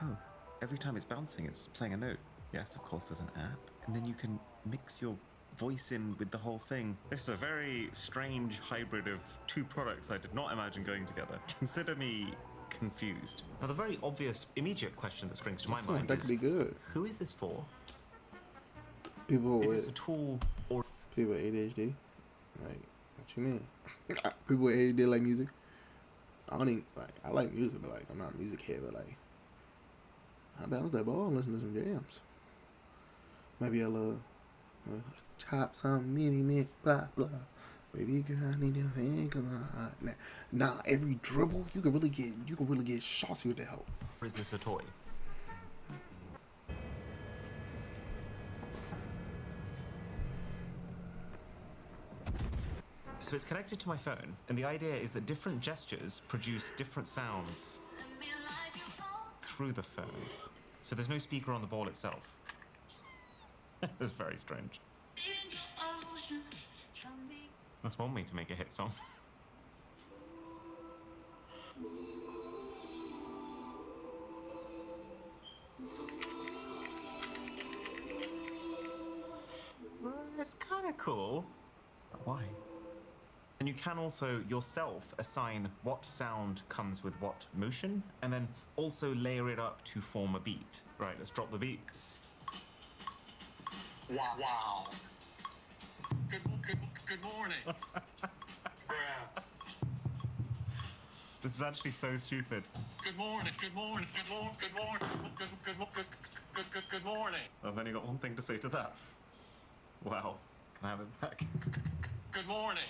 Oh, every time it's bouncing, it's playing a note. Yes, of course, there's an app. And then you can mix your voice in with the whole thing. This is a very strange hybrid of two products I did not imagine going together. Consider me confused. Now, the very obvious, immediate question that springs to my mind That is, could be good. who is this for? People Is this a with tool or... people with ADHD. Like, what you mean? People with ADHD like music. I don't even like. I like music, but like I'm not a music head. But like, I bounce that ball and listen to some jams. Maybe a little Chop some mini Nick, blah blah. Baby girl, I need your finger. Nah, every dribble you can really get saucy with that hoe. Or is this a toy? So it's connected to my phone, and the idea is that different gestures produce different sounds through the phone. So there's no speaker on the ball itself. That's very strange. That's one way to make a hit song. Well, it's kind of cool. But why? And you can also yourself assign what sound comes with what motion, and then also layer it up to form a beat. Right, let's drop the beat. Wow. Good morning. This is actually so stupid. Good morning. Good morning. I've only got one thing to say to that. Wow. Can I have it back? Good morning.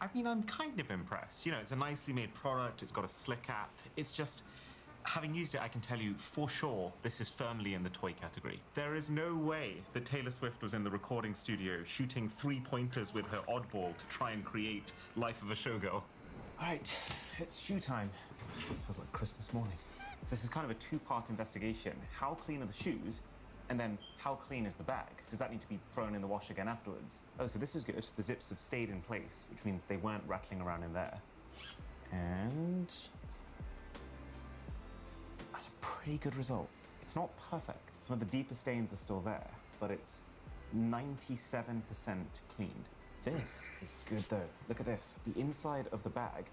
I mean, I'm kind of impressed. You know, it's a nicely made product, it's got a slick app. It's just, having used it, I can tell you for sure this is firmly in the toy category. There is no way that Taylor Swift was in the recording studio shooting 3-pointers with her oddball to try and create Life of a Showgirl. All right, it's shoe time. Feels like Christmas morning. So this is kind of a two-part investigation. How clean are the shoes? And then, how clean is the bag? Does that need to be thrown in the wash again afterwards? Oh, so this is good. The zips have stayed in place, which means they weren't rattling around in there. And that's a pretty good result. It's not perfect. Some of the deeper stains are still there, but it's 97% cleaned. This is good though. Look at this. The inside of the bag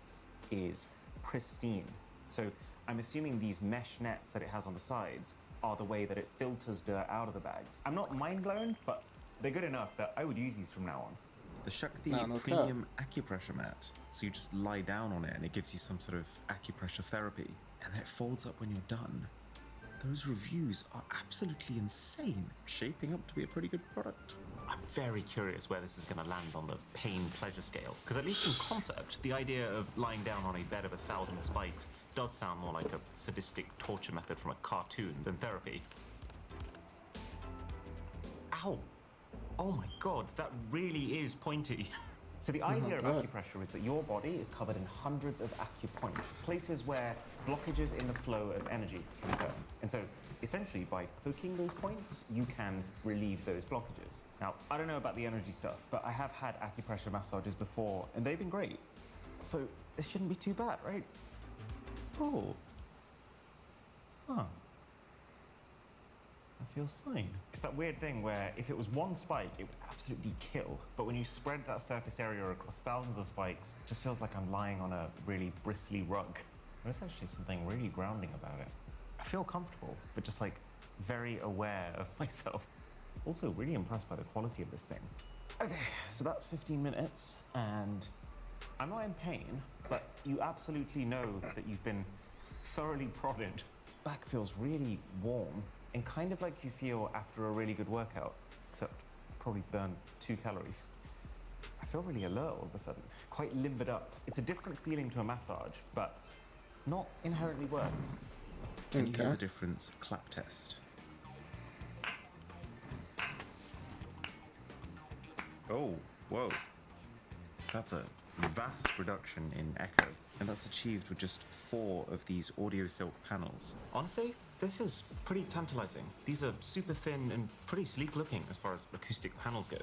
is pristine. So I'm assuming these mesh nets that it has on the sides are the way that it filters dirt out of the bags. I'm not mind blown, but they're good enough that I would use these from now on. The Shakti Premium Acupressure Mat. So you just lie down on it and it gives you some sort of acupressure therapy. And then it folds up when you're done. Those reviews are absolutely insane. Shaping up to be a pretty good product. I'm very curious where this is going to land on the pain-pleasure scale. Because at least in concept, the idea of lying down on a bed of 1,000 spikes does sound more like a sadistic torture method from a cartoon than therapy. Ow! Oh my god, that really is pointy. So the idea of acupressure is that your body is covered in hundreds of acupoints, places where blockages in the flow of energy can occur. And so essentially by poking those points, you can relieve those blockages. Now, I don't know about the energy stuff, but I have had acupressure massages before and they've been great. So this shouldn't be too bad, right? Oh. Huh. That feels fine. It's that weird thing where if it was one spike, it would absolutely kill. But when you spread that surface area across thousands of spikes, it just feels like I'm lying on a really bristly rug. There's actually something really grounding about it. I feel comfortable, but just like very aware of myself. Also really impressed by the quality of this thing. Okay, so that's 15 minutes and I'm not in pain, but you absolutely know that you've been thoroughly prodded. Back feels really warm and kind of like you feel after a really good workout, except probably burned 2 calories. I feel really alert all of a sudden, quite limbered up. It's a different feeling to a massage, but not inherently worse. Can you hear the difference? Clap test. Oh, whoa. That's a vast reduction in echo, and that's achieved with just 4 of these Audio Silk panels. Honestly, this is pretty tantalizing. These are super thin and pretty sleek looking as far as acoustic panels go.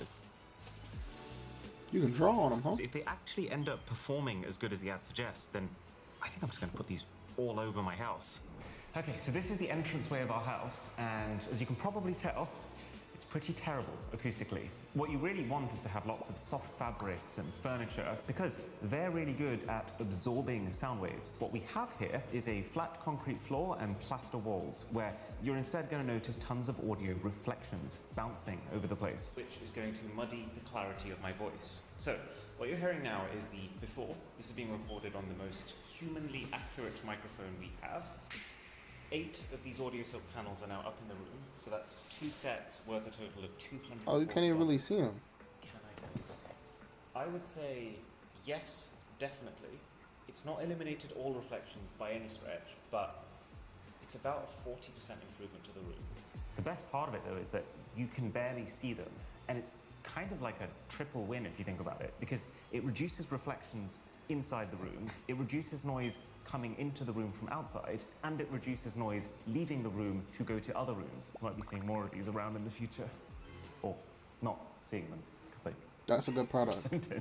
You can draw on them, huh? So if they actually end up performing as good as the ad suggests, then I think I'm just going to put these all over my house. Okay, so this is the entranceway of our house, and as you can probably tell, it's pretty terrible acoustically. What you really want is to have lots of soft fabrics and furniture because they're really good at absorbing sound waves. What we have here is a flat concrete floor and plaster walls where you're instead going to notice tons of audio reflections bouncing over the place, which is going to muddy the clarity of my voice. So what you're hearing now is the before. This is being recorded on the most humanly accurate microphone we have. 8 of these audio silk panels are now up in the room, so that's 2 sets worth a total of $200. Oh, you can't even really see them. Can I tell you the things? I would say yes, definitely. It's not eliminated all reflections by any stretch, but it's about a 40% improvement to the room. The best part of it, though, is that you can barely see them, and it's kind of like a triple win if you think about it, because it reduces reflections inside the room, it reduces noise coming into the room from outside, and it reduces noise leaving the room to go to other rooms. You might be seeing more of these around in the future, or not seeing them, because they That's a good product. The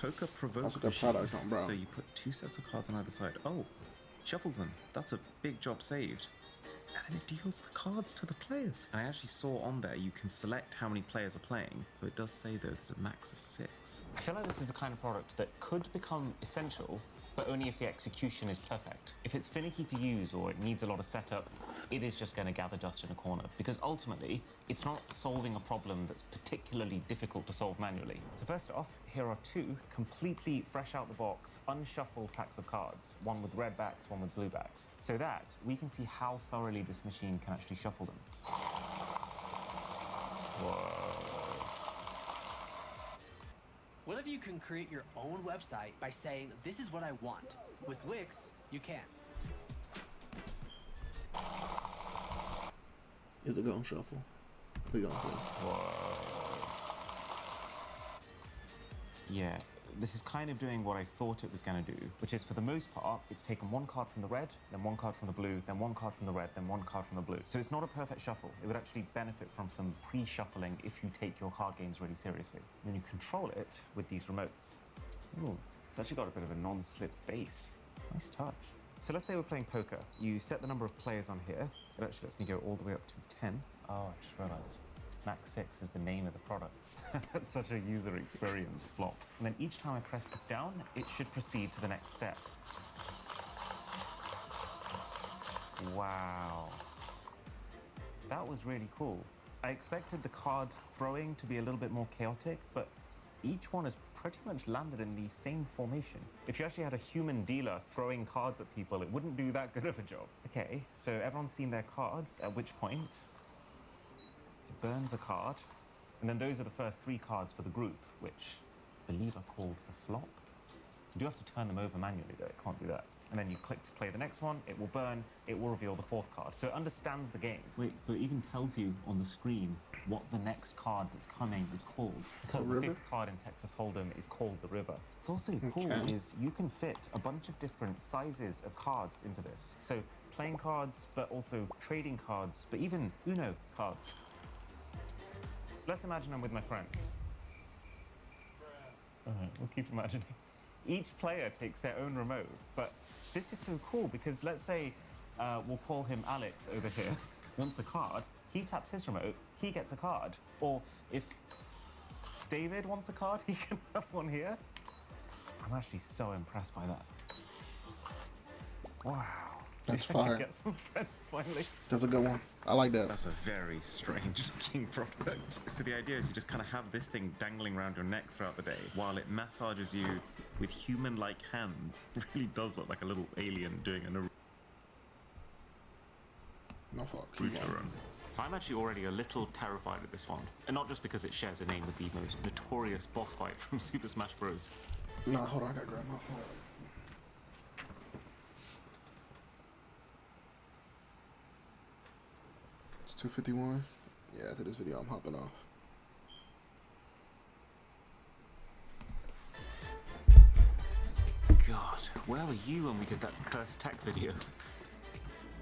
Poker Provoke That's a good product, bro. So you put 2 sets of cards on either side. Oh, shuffles them. That's a big job saved. And then it deals the cards to the players. And I actually saw on there you can select how many players are playing. But it does say, though, there's a max of 6. I feel like this is the kind of product that could become essential, but only if the execution is perfect. If it's finicky to use or it needs a lot of setup, it is just going to gather dust in a corner, because ultimately, it's not solving a problem that's particularly difficult to solve manually. So first off, here are 2 completely fresh out the box, unshuffled packs of cards, one with red backs, one with blue backs, so that we can see how thoroughly this machine can actually shuffle them. What if you can create your own website by saying, this is what I want? With Wix, you can. Is it gonna shuffle? We gonna see. Yeah, this is kind of doing what I thought it was going to do, which is, for the most part, it's taken 1 card from the red, then 1 card from the blue, then 1 card from the red, then 1 card from the blue. So it's not a perfect shuffle. It would actually benefit from some pre-shuffling if you take your card games really seriously. And then you control it with these remotes. Ooh, it's actually got a bit of a non-slip base. Nice touch. So let's say we're playing poker. You set the number of players on here. It actually lets me go all the way up to 10. Oh, I just realized. Max 6 is the name of the product. That's such a user experience flop. And then each time I press this down, it should proceed to the next step. Wow. That was really cool. I expected the card throwing to be a little bit more chaotic, but each one has pretty much landed in the same formation. If you actually had a human dealer throwing cards at people, it wouldn't do that good of a job. Okay, so everyone's seen their cards, at which point it burns a card, and then those are the first 3 cards for the group, which I believe are called the flop. You do have to turn them over manually, though. It can't do that. And then you click to play the next one, it will burn, it will reveal the 4th card. So it understands the game. Wait, so it even tells you on the screen what the next card that's coming is called. Because the 5th card in Texas Hold'em is called the River. What's also cool is you can fit a bunch of different sizes of cards into this. So playing cards, but also trading cards, but even Uno cards. Let's imagine I'm with my friends. All right, we'll keep imagining. Each player takes their own remote, but this is so cool because let's say we'll call him Alex over here, wants a card, he taps his remote, he gets a card. Or if David wants a card, he can have one here. I'm actually so impressed by that. Wow. That's I can fire. get some friends finally. That's a good one. I like that. That's a very strange looking product. So the idea is you just kind of have this thing dangling around your neck throughout the day while it massages you with human-like hands. It really does look like a little alien doing a No fault. Keep Naruto on. run. So I'm actually already a little terrified of this one. And not just because it shares a name with the most notorious boss fight from Super Smash Bros. No, hold on. I gotta grab my phone. It's 2:51. Yeah, after this video, I'm hopping off. God, where were you when we did that cursed tech video?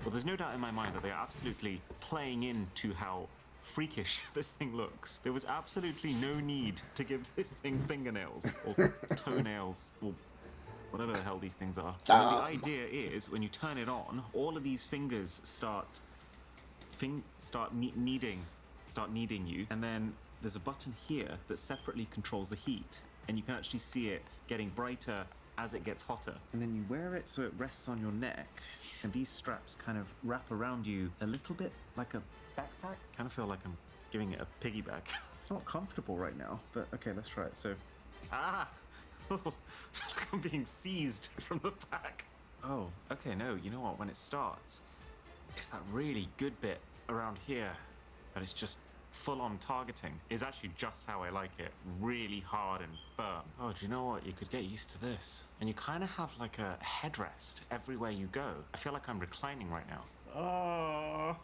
Well, there's no doubt in my mind that they are absolutely playing into how freakish this thing looks. There was absolutely no need to give this thing fingernails or toenails or whatever the hell these things are. And the idea is when you turn it on, all of these fingers start kneading you, and then there's a button here that separately controls the heat, and you can actually see it getting brighter as it gets hotter. And then you wear it so it rests on your neck, and these straps kind of wrap around you a little bit like a backpack. Kind of feel like I'm giving it a piggyback. It's not comfortable right now, but okay, let's try it. So, I'm being seized from the back. Oh, okay, no, you know what? When it starts, It's that really good bit around here, but it's just full-on targeting. Is actually just how I like it. Really hard and firm. Oh, do you know what? You could get used to this. And you kind of have like a headrest everywhere you go. I feel like I'm reclining right now. Oh,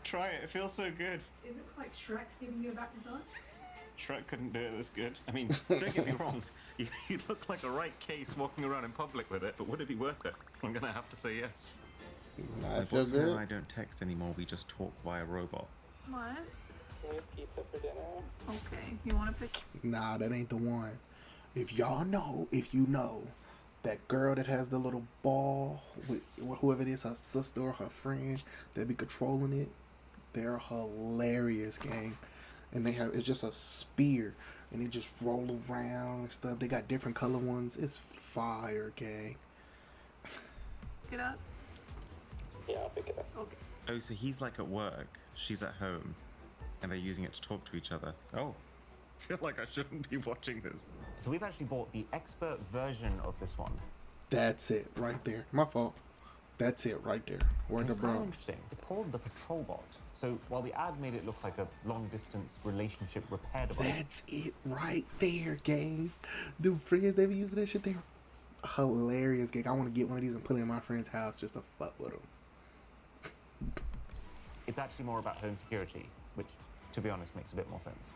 try it. It feels so good. It looks like Shrek's giving you a back massage. Shrek couldn't do it this good. I mean, don't get me wrong. You look like a right case walking around in public with it, but would it be worth it? I'm gonna have to say yes. I feel good. and I don't text anymore. We just talk via robot. What? Pizza for dinner. Okay, you want to pick? Nah, that ain't the one. If you know, that girl that has the little ball with whoever it is, her sister or her friend, that be controlling it, they're hilarious, gang. And it's just a spear, and they just roll around and stuff. They got different color ones. It's fire, gang. Pick it up. Yeah, I'll pick it up. Okay. Oh, so he's like at work, she's at home, and they're using it to talk to each other. Oh, I feel like I shouldn't be watching this. So we've actually bought the expert version of this one. That's it right there. My fault. That's it right there. Word It's of kind of bro. interesting. It's called the Patrol Bot. So while the ad made it look like a long-distance relationship repair device, That's it right there, gang. Dude, friends, they be using that shit. They're hilarious, gang. I want to get one of these and put it in my friend's house just to fuck with them. it's actually more about home security, which, to be honest, makes a bit more sense.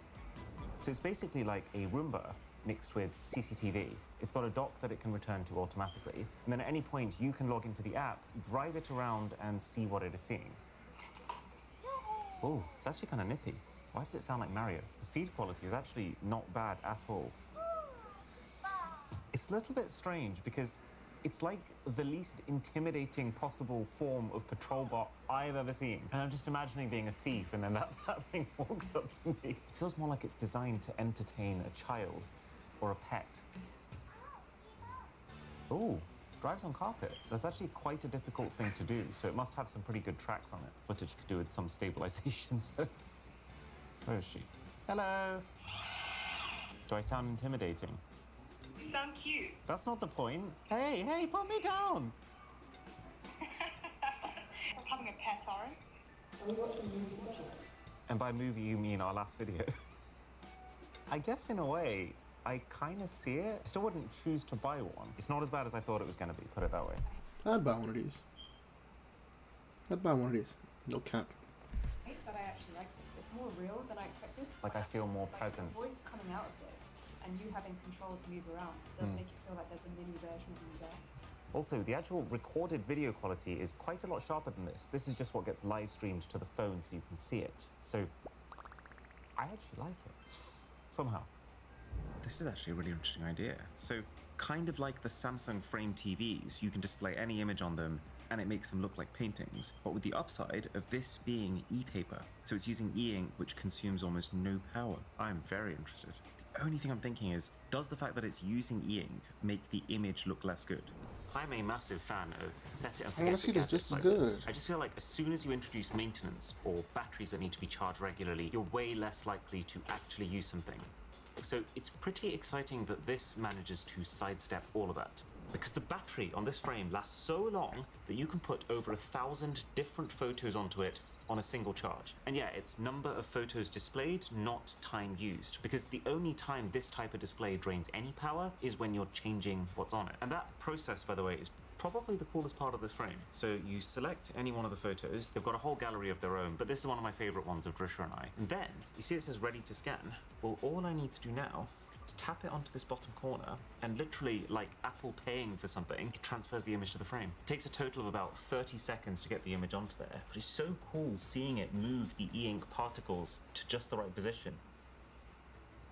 So it's basically like a Roomba mixed with CCTV. It's got a dock that it can return to automatically. And then at any point, you can log into the app, drive it around, and see what it is seeing. Oh, it's actually kind of nippy. Why does it sound like Mario? The feed quality is actually not bad at all. It's a little bit strange because it's like the least intimidating possible form of patrol bot I've ever seen. And I'm just imagining being a thief and then that thing walks up to me. It feels more like it's designed to entertain a child or a pet. Ooh, drives on carpet. That's actually quite a difficult thing to do, so it must have some pretty good tracks on it. Footage could do with some stabilization. Where is she? Hello! Do I sound intimidating? You sound cute. That's not the point. Hey, put me down! I'm having a pet, Aaron. And by movie, you mean our last video. I guess in a way, I kind of see it. Still wouldn't choose to buy one. It's not as bad as I thought it was going to be, put it that way. I'd buy one of these. No cap. I hate that I actually like this. It's more real than I expected. Like I feel more present. The voice coming out of this and you having control to move around does make it feel like there's a mini version of you there. Also, the actual recorded video quality is quite a lot sharper than this. This is just what gets live streamed to the phone so you can see it. So, I actually like it. Somehow. This is actually a really interesting idea. So, kind of like the Samsung Frame TVs, you can display any image on them and it makes them look like paintings, but with the upside of this being e-paper. So it's using e-ink, which consumes almost no power. I'm very interested. The only thing I'm thinking is, does the fact that it's using e-ink make the image look less good? I'm a massive fan of set it and I wanna forget see it this just gadgets as like this. good. I just feel like as soon as you introduce maintenance or batteries that need to be charged regularly, you're way less likely to actually use something. So it's pretty exciting that this manages to sidestep all of that. Because the battery on this frame lasts so long that you can put over 1,000 different photos onto it on a single charge. And yeah, it's number of photos displayed, not time used. Because the only time this type of display drains any power is when you're changing what's on it. And that process, by the way, is probably the coolest part of this frame. So you select any one of the photos. They've got a whole gallery of their own, but this is one of my favorite ones of Drisha and I. And then, you see it says ready to scan? Well, all I need to do now is tap it onto this bottom corner, and literally, like Apple paying for something, it transfers the image to the frame. It takes a total of about 30 seconds to get the image onto there, but it's so cool seeing it move the e-ink particles to just the right position.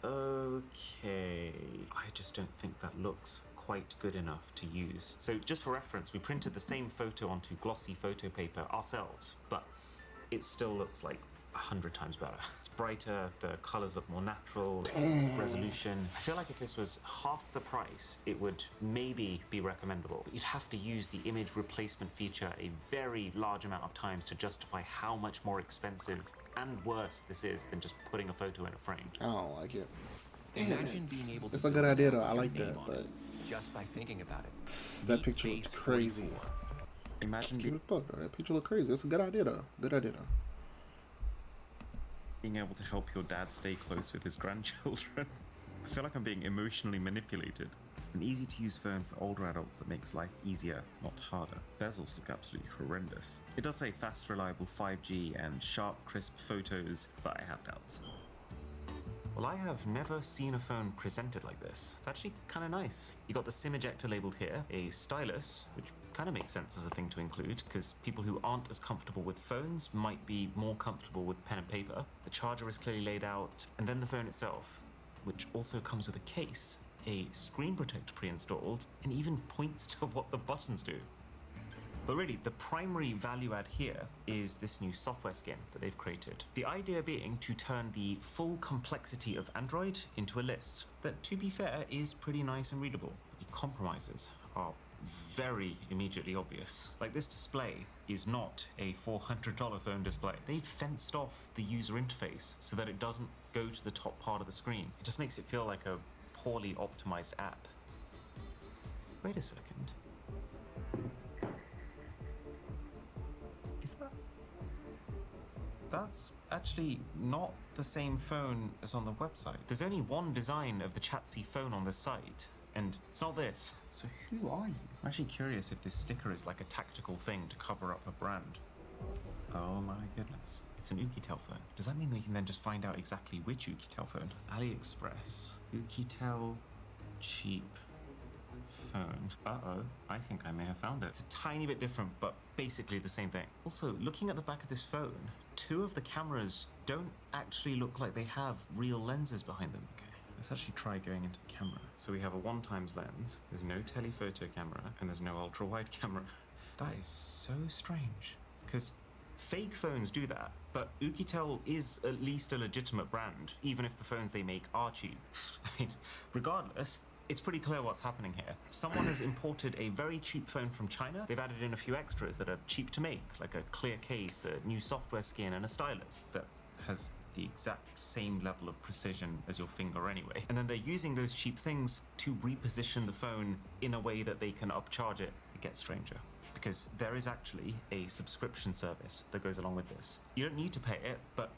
Okay, I just don't think that looks quite good enough to use. So just for reference, we printed the same photo onto glossy photo paper ourselves, but it still looks like 100 times better. It's brighter, the colors look more natural, resolution. I feel like if this was half the price, it would maybe be recommendable. But you'd have to use the image replacement feature a very large amount of times to justify how much more expensive and worse this is than just putting a photo in a frame. I don't like it. Imagine being able to It's a good build idea it though. with I your like name that, on but it, just by thinking about it. that Meet picture looks Base crazy. 44. Imagine Cute as fuck, though. That picture look crazy. That's a good idea, though. Good idea, though. being able to help your dad stay close with his grandchildren. I feel like I'm being emotionally manipulated. An easy-to-use phone for older adults that makes life easier, not harder. Bezels look absolutely horrendous. It does say fast, reliable 5G and sharp, crisp photos, but I have doubts. Well, I have never seen a phone presented like this. It's actually kind of nice. You got the SIM ejector labeled here, a stylus, which kind of makes sense as a thing to include, because people who aren't as comfortable with phones might be more comfortable with pen and paper. The charger is clearly laid out, and then the phone itself, which also comes with a case, a screen protector pre-installed, and even points to what the buttons do. But really, the primary value add here is this new software skin that they've created. The idea being to turn the full complexity of Android into a list that, to be fair, is pretty nice and readable. The compromises are very immediately obvious. Like, this display is not a $400 phone display. They've fenced off the user interface so that it doesn't go to the top part of the screen. It just makes it feel like a poorly optimized app. Wait a second. Is that? That's actually not the same phone as on the website. There's only one design of the Chatsy phone on this site, and it's not this. So who are you? I'm actually curious if this sticker is like a tactical thing to cover up a brand. Oh my goodness. It's an Oukitel phone. Does that mean we can then just find out exactly which Oukitel phone? AliExpress. Oukitel cheap phone. Uh-oh, I think I may have found it. It's a tiny bit different, but basically the same thing. Also, looking at the back of this phone, two of the cameras don't actually look like they have real lenses behind them. Okay, let's actually try going into the camera. So we have a 1x lens, there's no telephoto camera, and there's no ultra-wide camera. That is so strange, because fake phones do that, but Oukitel is at least a legitimate brand, even if the phones they make are cheap. I mean, regardless, it's pretty clear what's happening here. Someone has imported a very cheap phone from China. They've added in a few extras that are cheap to make, like a clear case, a new software skin, and a stylus that has the exact same level of precision as your finger anyway. And then they're using those cheap things to reposition the phone in a way that they can upcharge it. It gets stranger, because there is actually a subscription service that goes along with this. You don't need to pay it, but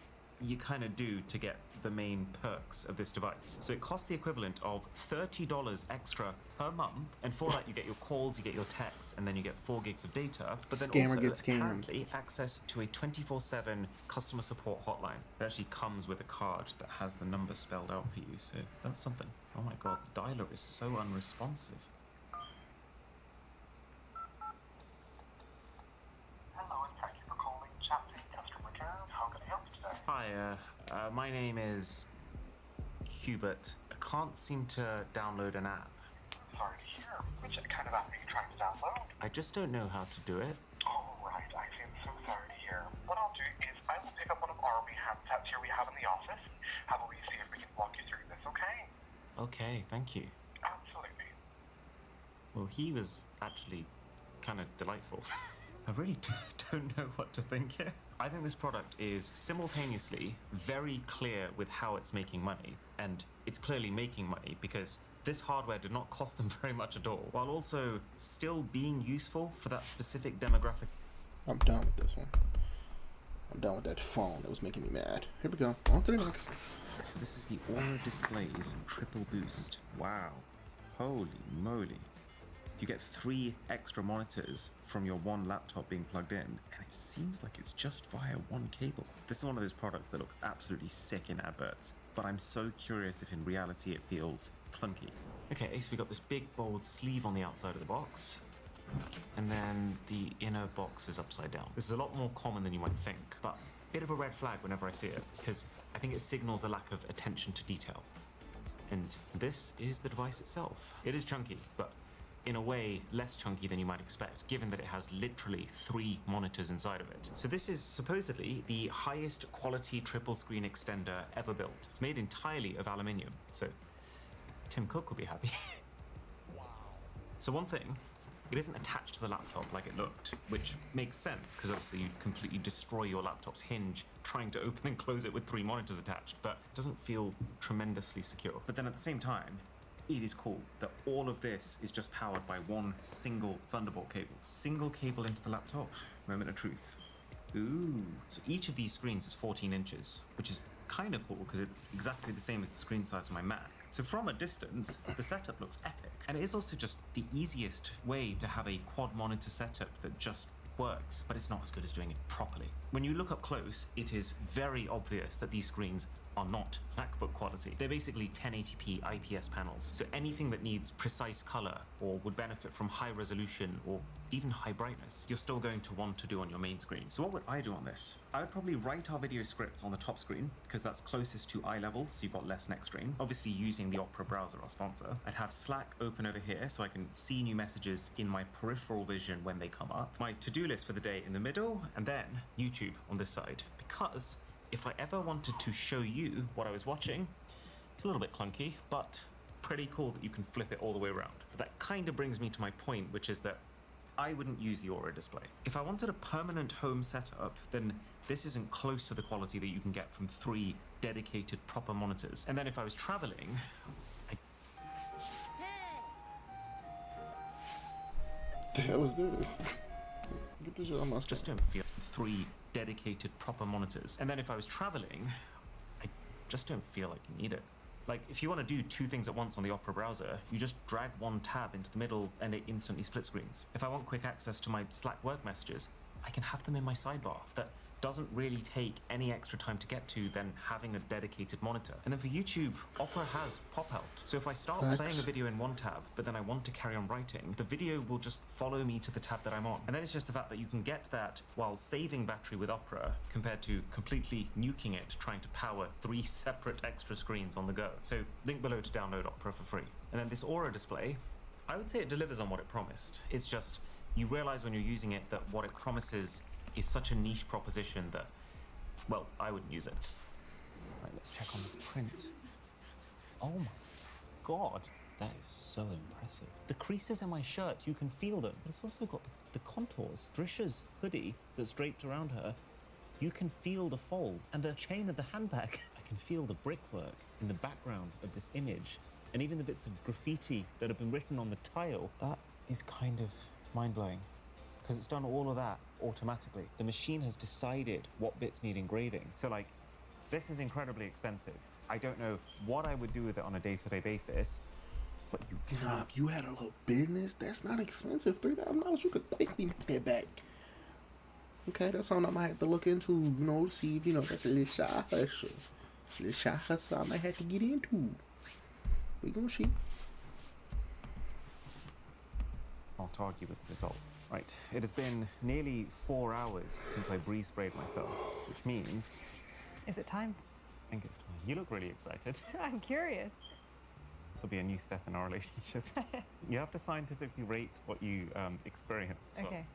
you kind of do to get the main perks of this device. So it costs the equivalent of $30 extra per month, and for that you get your calls, you get your texts, and then you get 4 gigs of data, but then Scammer also gets scammed. apparently access to a 24/7 customer support hotline that actually comes with a card that has the number spelled out for you, so that's something. Oh my god, the dialer is so unresponsive. Hello, and thank you for calling Chatsy Customer Care. How can I help you today? Hi, my name is Hubert. I can't seem to download an app. Sorry to hear. Which kind of app are you trying to download? I just don't know how to do it. Oh, right. I am so sorry to hear. What I'll do is I will pick up one of our wee handsets here we have in the office. Have a wee see if we can walk you through this, okay? Okay, thank you. Absolutely. Well, he was actually kind of delightful. I really don't know what to think here. I think this product is simultaneously very clear with how it's making money, and it's clearly making money because this hardware did not cost them very much at all, while also still being useful for that specific demographic. I'm done with this one. I'm done with that phone that was making me mad. Here we go. On to the next. So this is the Aura Displays Triple Boost. Wow. Holy moly. You get 3 extra monitors from your one laptop being plugged in, and it seems like it's just via one cable. This is one of those products that looks absolutely sick in adverts, but I'm so curious if in reality it feels clunky. Okay, so we got this big bold sleeve on the outside of the box, and then the inner box is upside down. This is a lot more common than you might think, but a bit of a red flag whenever I see it, because I think it signals a lack of attention to detail. And this is the device itself. It is chunky, but in a way less chunky than you might expect, given that it has literally 3 monitors inside of it. So this is supposedly the highest quality triple screen extender ever built. It's made entirely of aluminium, so Tim Cook will be happy. Wow. So one thing, it isn't attached to the laptop like it looked, which makes sense, because obviously you'd completely destroy your laptop's hinge trying to open and close it with 3 monitors attached, but it doesn't feel tremendously secure. But then at the same time, it is cool that all of this is just powered by one single Thunderbolt cable. Single cable into the laptop. Moment of truth. Ooh. So each of these screens is 14 inches, which is kind of cool because it's exactly the same as the screen size of my Mac. So from a distance, the setup looks epic. And it is also just the easiest way to have a quad monitor setup that just works, but it's not as good as doing it properly. When you look up close, it is very obvious that these screens are not MacBook quality. They're basically 1080p IPS panels, so anything that needs precise color or would benefit from high resolution or even high brightness, you're still going to want to do on your main screen. So what would I do on this? I would probably write our video script on the top screen, because that's closest to eye level, so you've got less next screen. Obviously using the Opera browser, our sponsor. I'd have Slack open over here so I can see new messages in my peripheral vision when they come up. My to-do list for the day in the middle, and then YouTube on this side, because if I ever wanted to show you what I was watching, it's a little bit clunky, but pretty cool that you can flip it all the way around. But that kind of brings me to my point, which is that I wouldn't use the Aura display. If I wanted a permanent home setup, then this isn't close to the quality that you can get from 3 dedicated proper monitors. And then if I was traveling, The hell is this? Get this shit on my just don't feel 3 dedicated proper monitors. And then if I was traveling, I just don't feel like you need it. Like, if you want to do 2 things at once on the Opera browser, you just drag one tab into the middle and it instantly split screens. If I want quick access to my Slack work messages, I can have them in my sidebar. That doesn't really take any extra time to get to than having a dedicated monitor. And then for YouTube, Opera has pop-out. So if I start playing a video in one tab, but then I want to carry on writing, the video will just follow me to the tab that I'm on. And then it's just the fact that you can get that while saving battery with Opera compared to completely nuking it, trying to power 3 separate extra screens on the go. So link below to download Opera for free. And then this Aura display, I would say it delivers on what it promised. It's just, you realize when you're using it that what it promises is such a niche proposition that, well, I wouldn't use it. Right, let's check on this print. Oh my god, that is so impressive. The creases in my shirt, you can feel them, but it's also got the contours. Drisha's hoodie that's draped around her, you can feel the folds. And the chain of the handbag, I can feel the brickwork in the background of this image, and even the bits of graffiti that have been written on the tile. That is kind of mind-blowing, because it's done all of that automatically. The machine has decided what bits need engraving. So like, this is incredibly expensive. I don't know what I would do with it on a day-to-day basis, but you can. Nah, if you had a little business, that's not expensive. $3,000, you could quickly make that back. Okay, that's something I might have to look into, you know, see if, you know, that's a little side hustle. A little side hustle I might have to get into. We gonna see. Not argue with the result. Right, it has been nearly 4 hours since I breeze sprayed myself, which means... Is it time? I think it's time. You look really excited. I'm curious. This will be a new step in our relationship. You have to scientifically rate what you experience. So. Okay.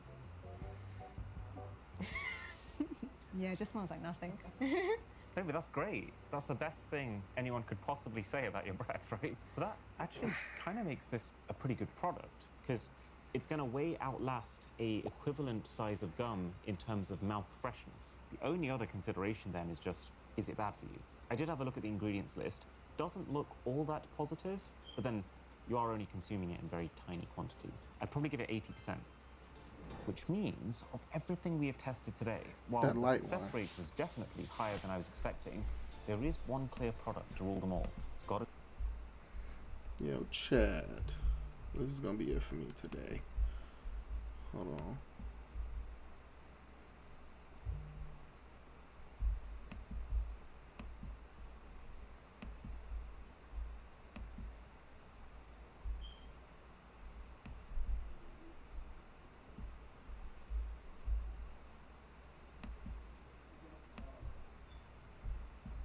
Yeah, it just smells like nothing. No, but that's great. That's the best thing anyone could possibly say about your breath, right? So that actually kind of makes this a pretty good product, because it's going to way outlast a equivalent size of gum in terms of mouth freshness. The only other consideration then is just, is it bad for you? I did have a look at the ingredients list. Doesn't look all that positive, but then you are only consuming it in very tiny quantities. I'd probably give it 80%, which means of everything we have tested today, while the success rate was definitely higher than I was expecting, there is one clear product to rule them all. It's got to... Yo, Chad. This is gonna be it for me today. Hold on.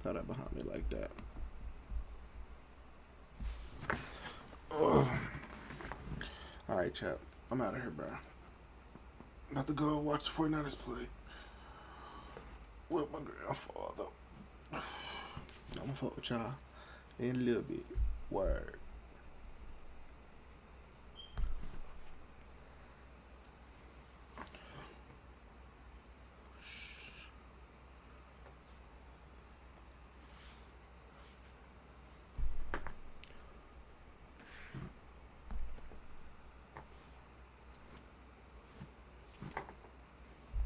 Thought that behind me like that. Ugh. Alright, chap. I'm out of here, bro. About to go watch the 49ers play with my grandfather. I'm gonna fuck with y'all in a little bit. Word.